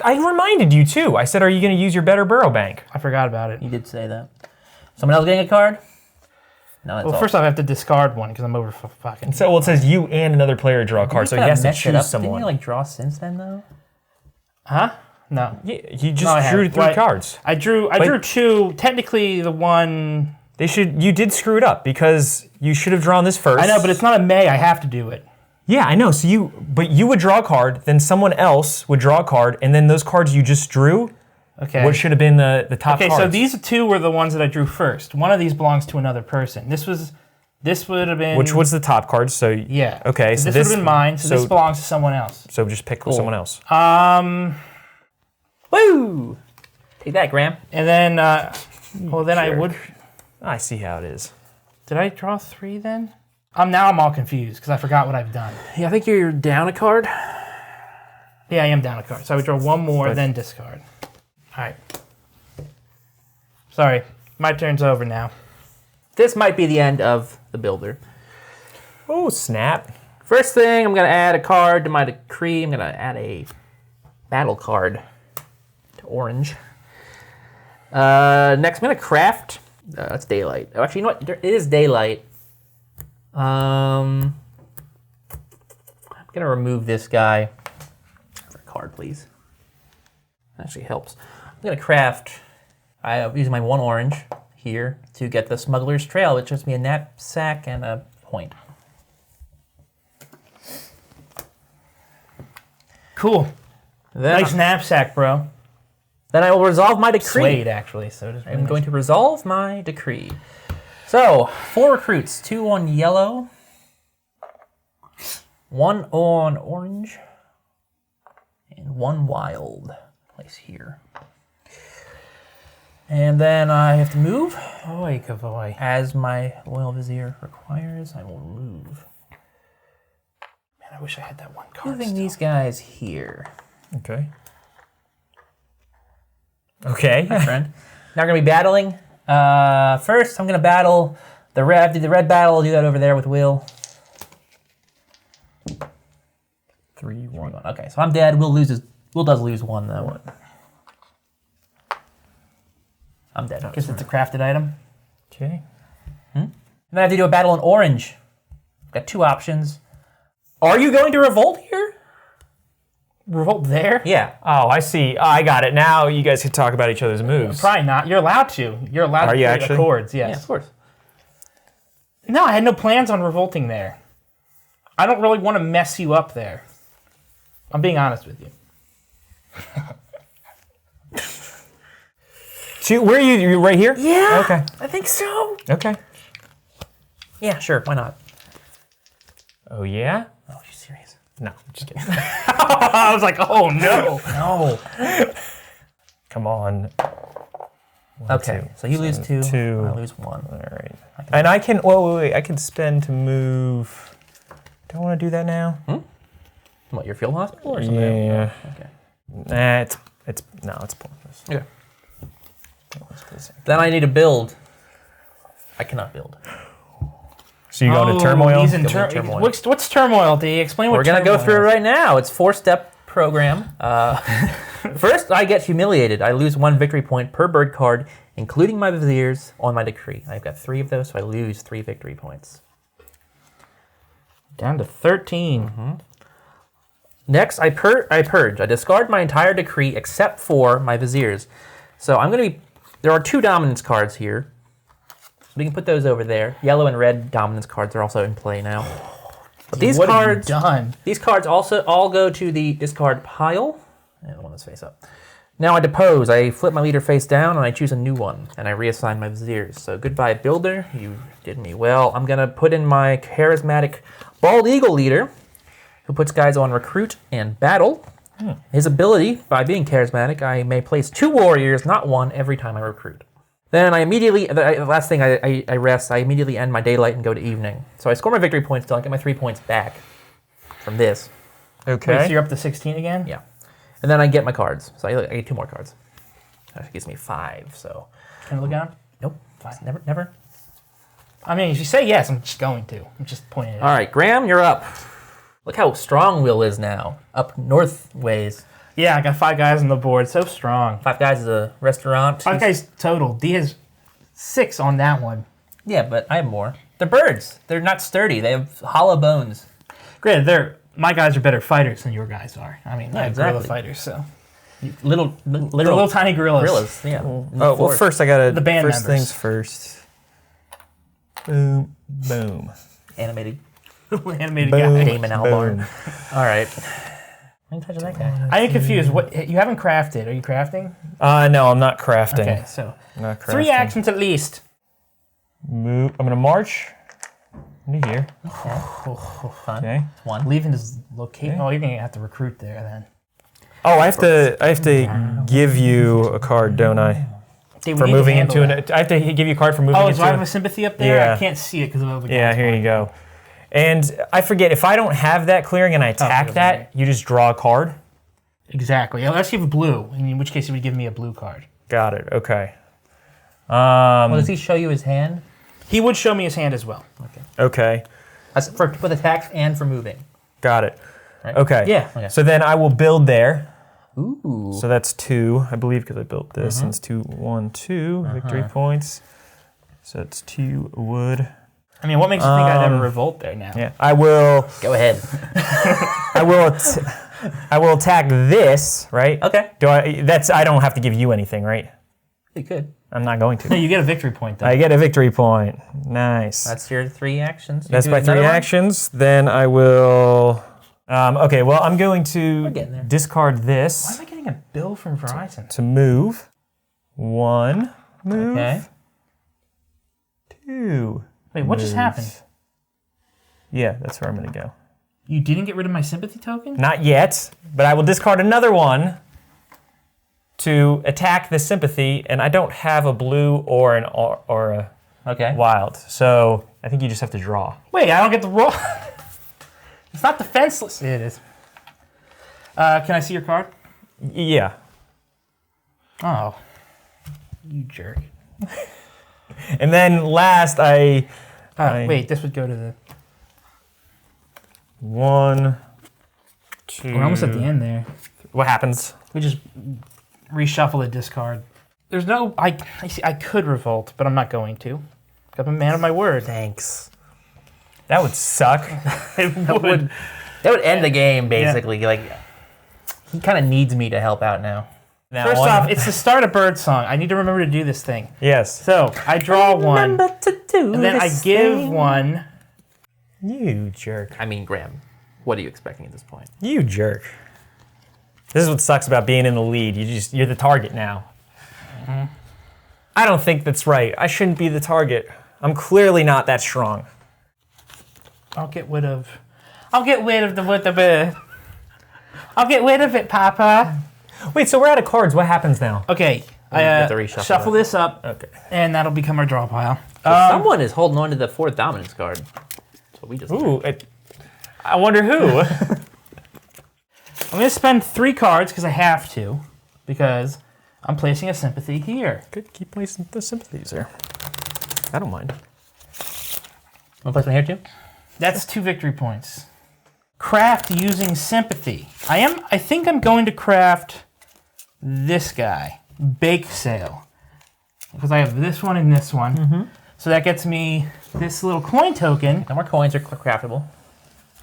I reminded you, too. I said, are you going to use your better burrow bank? I forgot about it. You did say that. Someone else getting a card? No, that's Well, all. first off, I have to discard one because I'm over fucking. So, it says you and another player draw a card, so he has to choose someone. Didn't you draw since then though? Huh? No. Yeah, you just drew 3 cards. I drew 2. Technically, the one. You did screw it up because you should have drawn this first. I know, but it's not a May. I have to do it. Yeah, I know. But you would draw a card, then someone else would draw a card, and then those cards you just drew. Okay. What should have been the top cards? Okay, so these 2 were the ones that I drew first. One of these belongs to another person. This would have been. Which was the top card? So yeah. Okay, so this would have been mine. So this belongs to someone else. So just pick someone else. Woo! Take that, Graham. And then, I would. I see how it is. Did I draw 3 then? Now I'm all confused because I forgot what I've done. Yeah, I think you're down a card. Yeah, I am down a card. So I would draw 1 more, then discard. All right. Sorry, my turn's over now. This might be the end of the builder. Oh, snap. First thing, I'm going to add a card to my decree. I'm going to add a battle card to orange. Next, I'm going to craft. It's daylight. Oh, actually, you know what? It is daylight. I'm going to remove this guy. For a card, please. Actually helps. I'm going to craft. I'm using my 1 orange here to get the Smuggler's Trail, which gives me a knapsack and a point. Cool. Then, Nice knapsack, bro. then I will resolve my decree. Suede, actually. So it is I'm going to resolve my decree. So, 4 recruits, 2 on yellow, 1 on orange, and 1 wild. Place here. And then I have to move. Boy, boy. As my Royal Vizier requires, I will move. Man, I wish I had that one card. Moving these guys here. Okay. Okay. My friend. Now we're going to be battling. First, I'm going to battle the red. Do the red battle. I'll do that over there with Will. 3-1. Okay, so I'm dead. Will does lose 1 though. I'm dead. Because it's a crafted item. Okay. And then I have to do a battle in orange. Got 2 options. Are you going to revolt here? Revolt there? Yeah. Oh, I see. Oh, I got it. Now you guys can talk about each other's moves. Probably not. You're allowed to. You're allowed Are to you create actually? accords, Yeah, yes. of course. No, I had no plans on revolting there. I don't really want to mess you up there. I'm being honest with you. So, where are you? You right here? Yeah. Okay. I think so. Okay. Yeah, sure. Why not? Oh, yeah? Oh, you serious? No, just kidding. I was like, oh no. No. Come on. Okay, so you lose 2. 2. I lose 1. All right. And I can, wait. I can spend to move. Do I want to do that now? What, your field hospital or something? Yeah. Okay. Nah, it's pointless. Okay. Then I need to build. I cannot build. So you go into turmoil? He's in Go into turmoil. What's turmoil, D? Explain what We're going to turmoil go through it is. right now. It's 4-step program. First, I get humiliated. I lose 1 victory point per bird card, including my viziers, on my decree. I've got 3 of those, so I lose 3 victory points. Down to 13. Next, I purge. I discard my entire decree except for my viziers. So I'm going to be... There are 2 dominance cards here. We can put those over there. Yellow and red dominance cards are also in play now. But these What have you cards... done? These cards also all go to the discard pile. And the one that's face up. Now I depose. I flip my leader face down and I choose a new one. And I reassign my viziers. So goodbye, builder. You did me well. I'm going to put in my charismatic bald eagle leader, who puts guys on recruit and battle. His ability, by being charismatic, I may place 2 warriors, not 1, every time I recruit. Then I immediately, the last thing I rest, I immediately end my daylight and go to evening. So I score my victory points till I get my 3 points back from this. Okay. Wait, so you're up to 16 again? Yeah. And then I get my cards. So I get 2 more cards. That gives me 5, so. Can I look at him? Nope. Fine. Never. I mean, if you say yes, I'm just going to. I'm just pointing it out. All right, Graham, you're up. Look how strong Will is now. Up north ways. Yeah, I got 5 guys on the board. So strong. 5 guys is a restaurant. 5 guys total. D has 6 on that one. Yeah, but I have more. They're birds. They're not sturdy. They have hollow bones. Granted, my guys are better fighters than your guys are. I mean, they're exactly. gorilla fighters, so. Little Little tiny gorillas. gorillas. Yeah. Oh, well, first I gotta... The band first members. things first. Boom. Boom. Animated Animated Boom. guy. Damon Albarn. All right. I didn't touch that guy. I am confused. What you haven't crafted? Are you crafting? No, I'm not crafting. Okay, so Not crafting. 3 actions at least. Move. I'm gonna march into here. Fun. Okay. 1. Leaving his location. Oh, you're gonna have to recruit there then. Oh, I have to give you a card, don't I? Dude, we For need to moving handle into that. I have to give you a card for moving Oh, into so I have a sympathy up there? Yeah. I can't see it because of the other Yeah, guys. here you go. And I forget, if I don't have that clearing and I attack okay, that, right. you just draw a card? Exactly. Unless you have a blue, in which case he would give me a blue card. Got it, okay. Well, does he show you his hand? He would show me his hand as well. Okay, That's for attacks and for moving. got it. Right? Okay. Yeah. Okay. So then I will build there. Ooh. So that's 2, I believe, because I built this. And it's 2, 1, 2 victory points. So that's 2 wood. I mean, what makes you think I'd ever revolt there now? Yeah, I will. Go ahead. I will attack this. Right. Okay. I don't have to give you anything, right? You could. I'm not going No, to. you get a victory point though. I get a victory point. Nice. That's your 3 actions. You That's do my another 3 one? actions. Then I will Okay, well, I'm going to getting there. discard Why this am I getting a bill from Verizon? to move. 1 move. Okay. 2. Wait, what just moves. happened? Yeah, that's where I'm going to go. You didn't get rid of my sympathy token? Not yet, but I will discard another one to attack this sympathy, and I don't have a blue or a Okay. wild, so I think you just have to draw. Wait, I don't get the roll. It's not defenseless. It is. Can I see your card? Yeah. Oh, you jerk. And then last, I Wait, this would go to the... 1, 2... We're almost at the end there. What happens? We just reshuffle the discard. There's no... I could revolt, but I'm not going to. I'm a man of my word. Thanks. That would suck. It That would end the game, basically. Like, he kind of needs me to help out now. First off, it's the start of Birdsong. I need to remember to do this thing. Yes. So, I draw one, Remember to do and then I this give thing. one. You jerk. I mean, Graham, what are you expecting at this point? You jerk. This is what sucks about being in the lead. You're the target now. Mm-hmm. I don't think that's right. I shouldn't be the target. I'm clearly not that strong. I'll get rid of it, Papa. Wait, so we're out of cards. What happens now? Okay, have to reshuffle shuffle that. this up, Okay. and that'll become our draw pile. Someone is holding on to the 4th dominance card. That's what we just did. Ooh, I wonder who. I'm going to spend 3 cards because I have to, because I'm placing a sympathy here. Good, keep placing the sympathies there. I don't mind. Want to place one here, too? That's 2 victory points. Craft using sympathy. I think I'm going to craft this guy, Bake Sale, because I have this one and this one. Mm-hmm. So that gets me this little coin token. No more coins are craftable.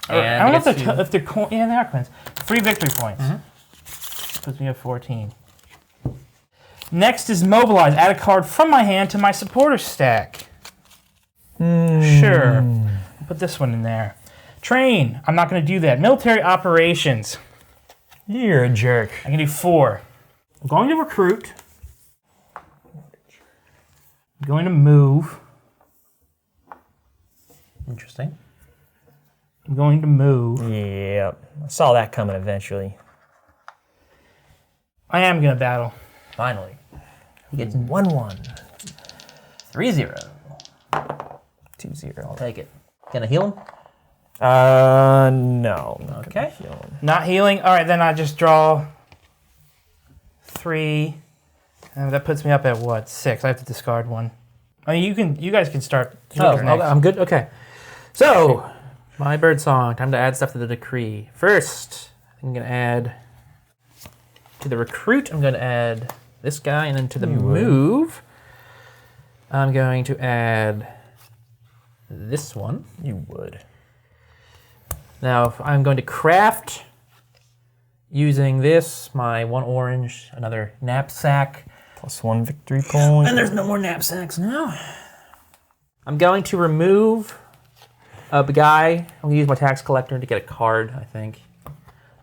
I don't know if they're coins. Yeah, they are coins. 3 victory points. Mm-hmm. Puts me at 14. Next is Mobilize. Add a card from my hand to my supporter stack. Sure. Put this one in there. Train. I'm not going to do that. Military Operations. You're a jerk. I can do 4. I'm going to recruit. I'm going to move. Interesting. I'm going to move. Yep. I saw that coming eventually. I am going to battle. Finally. He gets 1-1. 3-0. 2-0. I'll take it. Can I heal him? No. Okay. Not healing. All right, then I just draw 3. And that puts me up at what? 6. I have to discard 1. I mean, you guys can start. Oh, your next. I'm good? Okay. So, my bird song. Time to add stuff to the decree. First, I'm going to add to the recruit. I'm going to add this guy, and then to the move, I'm going to add this one. You would. Now, I'm going to craft using this, my 1 orange, another knapsack. +1 victory point. And there's no more knapsacks now. I'm going to remove a guy. I'm going to use my tax collector to get a card, I think. I'm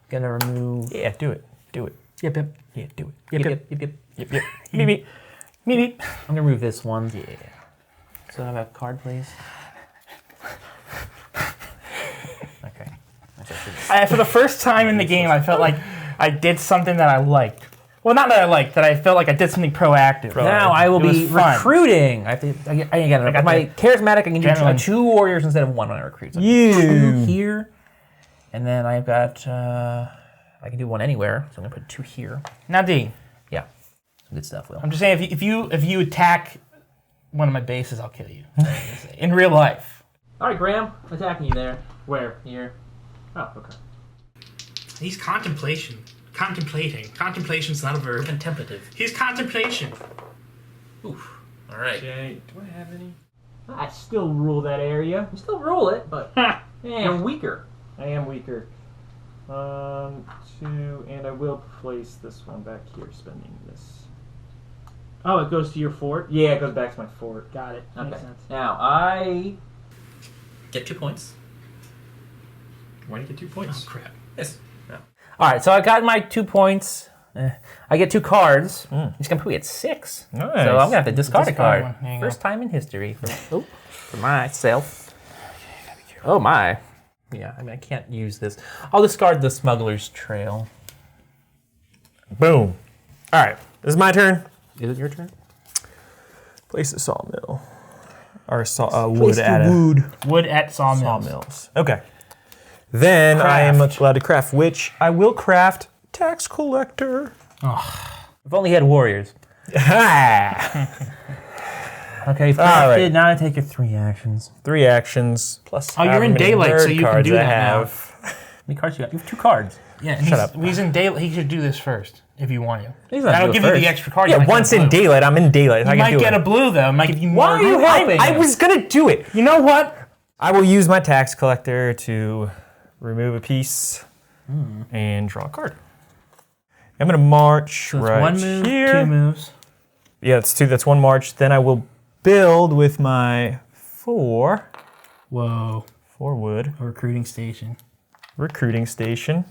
going to remove... Yeah, do it. Do it. Yep, yep. Yeah, do it. Yep, yep, yep, yep. Yep, yep. Beep, beep. Meep, meep. I'm going to remove this one. Yeah. So I have a card, please. Okay. For the first time in the game, I felt like I did something that I liked. Well, not that I liked, that I felt like I did something proactive. Now I will It was be fun. recruiting. I got my charismatic. I can do Adrenaline. 2 warriors instead of 1 when I recruit. So You. 2 here, and then I've got. I can do 1 anywhere, so I'm gonna put 2 here. Now, Dean, Yeah, some good stuff, Will. I'm just saying, if you attack one of my bases, I'll kill you. In real life. All right, Graham, attacking you there. Where? Here. Oh, okay. He's contemplating. Contemplation's not a verb. Contemplative. He's contemplation. Oof. All right. Okay, do I have any? I still rule that area. You still rule it, but I'm weaker. I am weaker. 2, and I will place this one back here, spending this. Oh, it goes to your fort? Yeah, it goes back to my fort. Got it. Okay. Makes sense. Now I get 2 points. Why do you get 2 points? Oh, crap. Yes. No. All right, so I got my 2 points. I get 2 cards. He's going to put me at 6. Nice. So I'm going to have to discard a Discard card. one. First time in history for myself. Oh, my. Yeah, I mean, I can't use this. I'll discard the Smuggler's Trail. Boom. All right, this is my turn. Is it your turn? Place a sawmill. Or wood at Wood at sawmills. sawmills. Okay. Then I am allowed to craft, which I will craft tax collector. If only he had warriors. Ha! Okay, crafted. right. Now I take your 3 actions. 3 actions plus. Oh, you're in however many daylight, so nerd you can cards do I that now. have. How many cards you got? You have 2 cards. Yeah, Shut up. He's in daylight. He should do this first if you want to. He's not That'll do it give you first. the extra card. Yeah, You might once get a in blue. daylight, I'm in daylight. I You can might do get it. a blue though. It might give you more. Why are you helping? I him. was gonna do it. You know what? I will use my tax collector to remove a piece and draw a card. I'm gonna march So it's right 1 move, here. 2 moves. Yeah, that's 2. That's 1 march. Then I will build with my 4 Whoa. wood A recruiting station. recruiting station.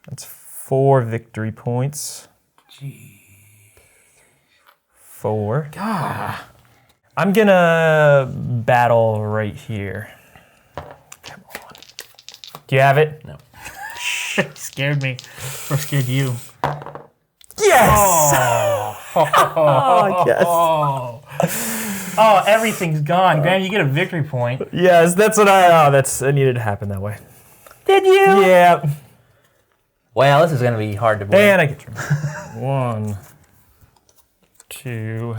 That's 4 victory points. Gee. 4. God. I'm gonna battle right here. Come on. Do you have it? No. Scared me. Or scared you. Yes! Oh, yes. Oh, everything's gone. Graham, you get a victory point. Yes, that's what it needed to happen that way. Did you? Yeah. Well, this is going to be hard to believe. And I get your 1, 2,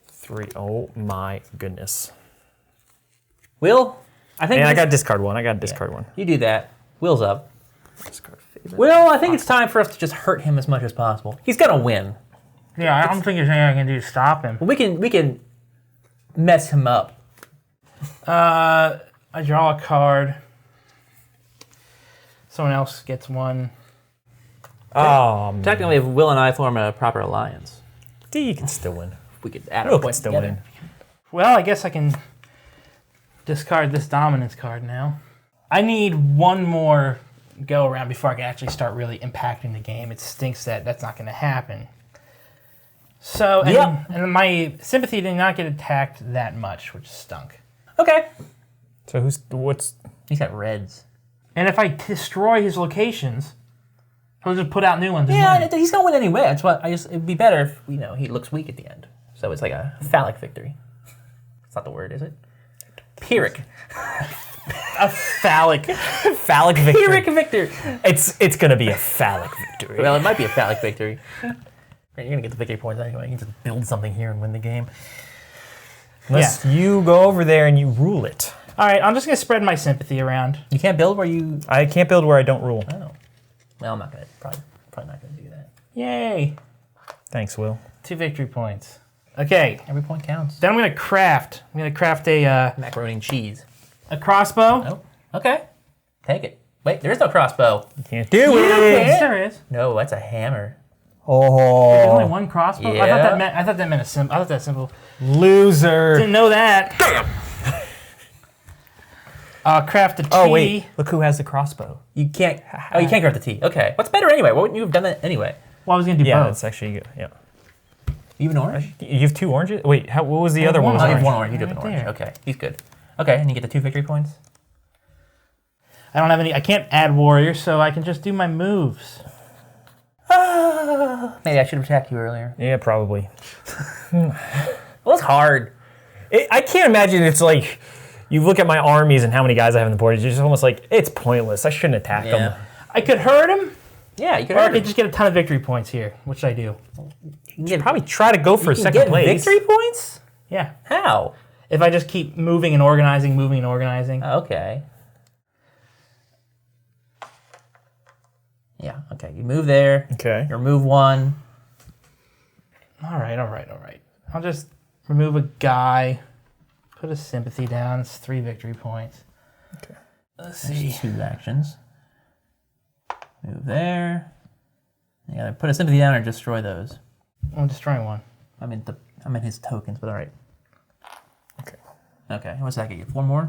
3. Oh my goodness. Will, I think And I this- got discard 1. I got discard 1. you do that. Will's up. Discard favorite. Will, I think it's time for us to just hurt him as much as possible. He's going to win. Yeah, I don't think there's anything I can do to stop him. We can mess him up. I draw a card. Someone else gets one. Technically, if Will and I form a proper alliance, You can still win. we could add Will a can point still together. win. Well, I guess I can discard this dominance card now. I need one more go around before I can actually start really impacting the game. It stinks that that's not going to happen. So, and my sympathy did not get attacked that much, which stunk. Okay. So what's... He's got reds. And if I destroy his locations, he'll just put out new ones. and Yeah, win. he's going to win anyway. That's what it'd be better if, he looks weak at the end. So it's like a phallic victory. That's not the word, is it? Pyrrhic. A phallic. Phallic victory. Pyrrhic victory. It's gonna be a phallic victory. Well, it might be a phallic victory. You're going to get the victory points anyway. You can just build something here and win the game. Unless you go over there and you rule it. All right, I'm just going to spread my sympathy around. You can't build where you... I can't build where I don't rule. Oh. Well, I'm not going to... Probably not going to do that. Yay. Thanks, Will. 2 victory points. Okay. Every point counts. Then I'm going to craft. I'm going to craft Macaroni and cheese. a crossbow. Oh, okay. Take it. Wait, there is no crossbow. You can't do it. Yes, there is. No, that's a hammer. There's only Oh, one crossbow. Yeah. I thought that meant a symbol. I thought that symbol. loser. Didn't know that. Damn. Craft a T. Oh, wait. Look who has the crossbow. You can't... Oh, you can't grab the T. Okay. What's better anyway? Why wouldn't you have done that anyway? Well, I was gonna do Yeah, both. that's actually good. Yeah. You have an orange? You have 2 oranges? Wait, what was the other one one? Oh, you orange. have one orange. You do have an Right orange. there. Okay. He's good. Okay, and you get the 2 victory points? I don't have any. I can't add warriors, so I can just do my moves. Maybe I should have attacked you earlier. Yeah, probably. Well, it's hard. I can't imagine it's like, you look at my armies and how many guys I have on the board, it's just almost like, it's pointless. I shouldn't attack them. I could hurt him, Yeah, you could or I hurt could him. just get a ton of victory points here, which I do. You can get, Probably try to go for you can second get place. victory points? Yeah. How? If I just keep moving and organizing, moving and organizing. Okay. Yeah, okay. You move there. Okay. You remove 1. All right. I'll just remove a guy, put a sympathy down. It's 3 victory points. Okay. Let's see. 2 actions. Move there. You gotta put a sympathy down or destroy those. I'm destroying one. I mean his tokens, but all right. Okay. Okay. What's that get you? 4 more?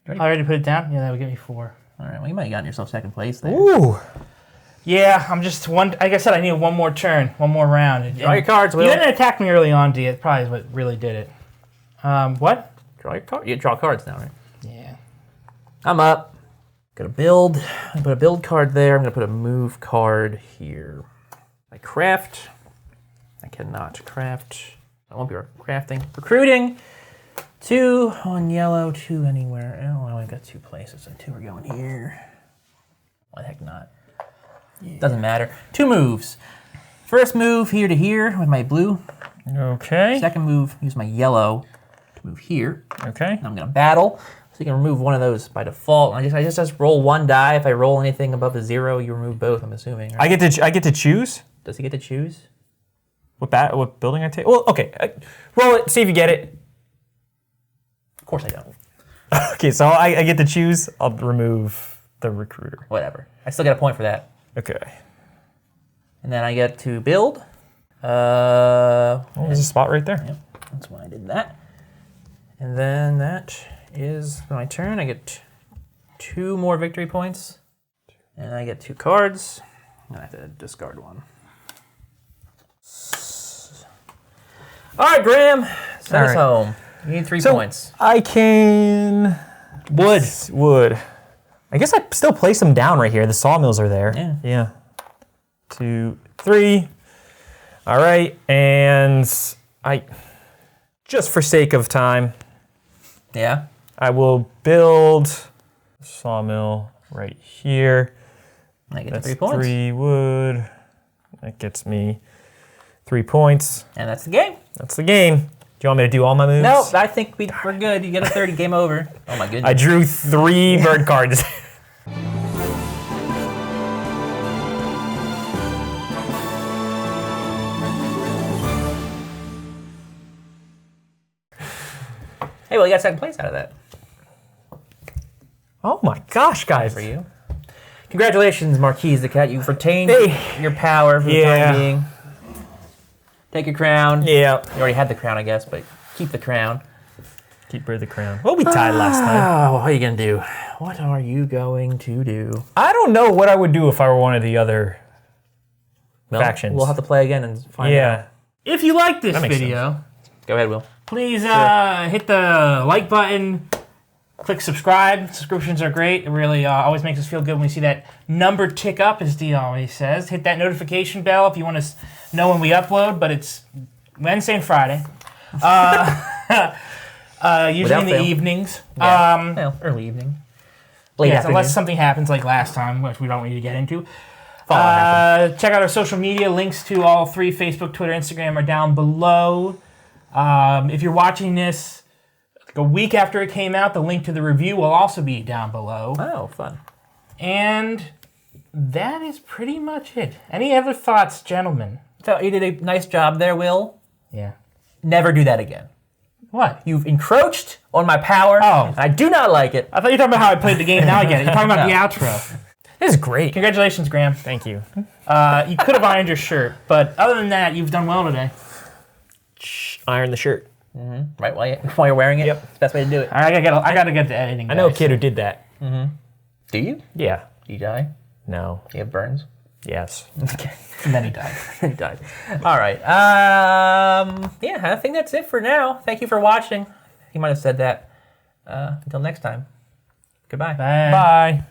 I already put it down. Yeah, that would give me 4. All right, well, you might have gotten yourself second place there. Ooh. Yeah, I'm just one. Like I said, I need one more turn, one more round. Draw your cards, Will. You didn't attack me early on, D. It probably is what really did it. What? Draw your card. You draw cards now, right? Yeah. I'm up. Gonna build. I'm gonna put a build card there. I'm gonna put a move card here. I craft. I cannot craft. I won't be crafting. Recruiting. 2 on yellow, 2 anywhere. Oh, I only got 2 places, so 2 are going here. Why the heck not? Yeah. Doesn't matter. 2 moves. First move here to here with my blue. Okay. Second move, use my yellow to move here. Okay. I'm gonna battle. So you can remove one of those by default. I just roll 1 die. If I roll anything above a 0, you remove both. I'm assuming. Right? I get to choose. Does he get to choose? What building I take? Well, okay. Roll it. See if you get it. Of course I don't. Okay, so I get to choose. I'll remove the recruiter. Whatever. I still get a point for that. Okay. And then I get to build. There's a spot right there. Yep. That's why I did that. And then that is my turn. I get 2 more victory points. And I get 2 cards. And I have to discard 1. All right, Graham. Send us home. You need 3 points. I can... Wood. I guess I still place them down right here. The sawmills are there. Yeah. 2, 3. All right, and just for sake of time, Yeah. I will build a sawmill right here. I get That's 3 points. 3 wood. That gets me 3 points. And that's the game. That's the game. Do you want me to do all my moves? No, I think we're good. You get a 30, game over. Oh my goodness. I drew 3 bird cards. Hey, well, you got second place out of that. Oh my gosh, guys. For you. Congratulations, Marquise the Cat. You've retained your power for the time being. Take your crown. Yeah. You already had the crown, I guess, but keep the crown. Keep her the crown. Well, we tied last time. Oh, what are you going to do? What are you going to do? I don't know what I would do if I were one of the other factions. We'll have to play again and find out. If you like this makes video, Go ahead, Will. please hit the like button. Click subscribe. Subscriptions are great. It really always makes us feel good when we see that number tick up, as Dee always says. Hit that notification bell if you want to know when we upload, but it's Wednesday and Friday. Usually in the evenings. Yeah. Well, early evening. Late afternoon. Unless something happens like last time, which we don't need to get into. Check out our social media. Links to all 3, Facebook, Twitter, Instagram, are down below. If you're watching this like a week after it came out, the link to the review will also be down below. Oh, fun. And that is pretty much it. Any other thoughts, gentlemen? So you did a nice job there, Will. Yeah. Never do that again. What? You've encroached on my power. Oh. And I do not like it. I thought you were talking about how I played the game. Now I get it. You're talking about the outro. This is great. Congratulations, Graham. Thank you. You could have ironed your shirt, but other than that, you've done well today. Iron the shirt. Mm-hmm. Right while you're wearing it. Yep. It's the best way to do it. I gotta get to editing. I know a guys. kid who did that. Mm-hmm. Do you? Yeah. Do you die? No. Do you have burns? Yes. Okay. And then he died. He died. All right. Yeah, I think that's it for now. Thank you for watching. He might have said that. Until next time. Goodbye. Bye. Bye.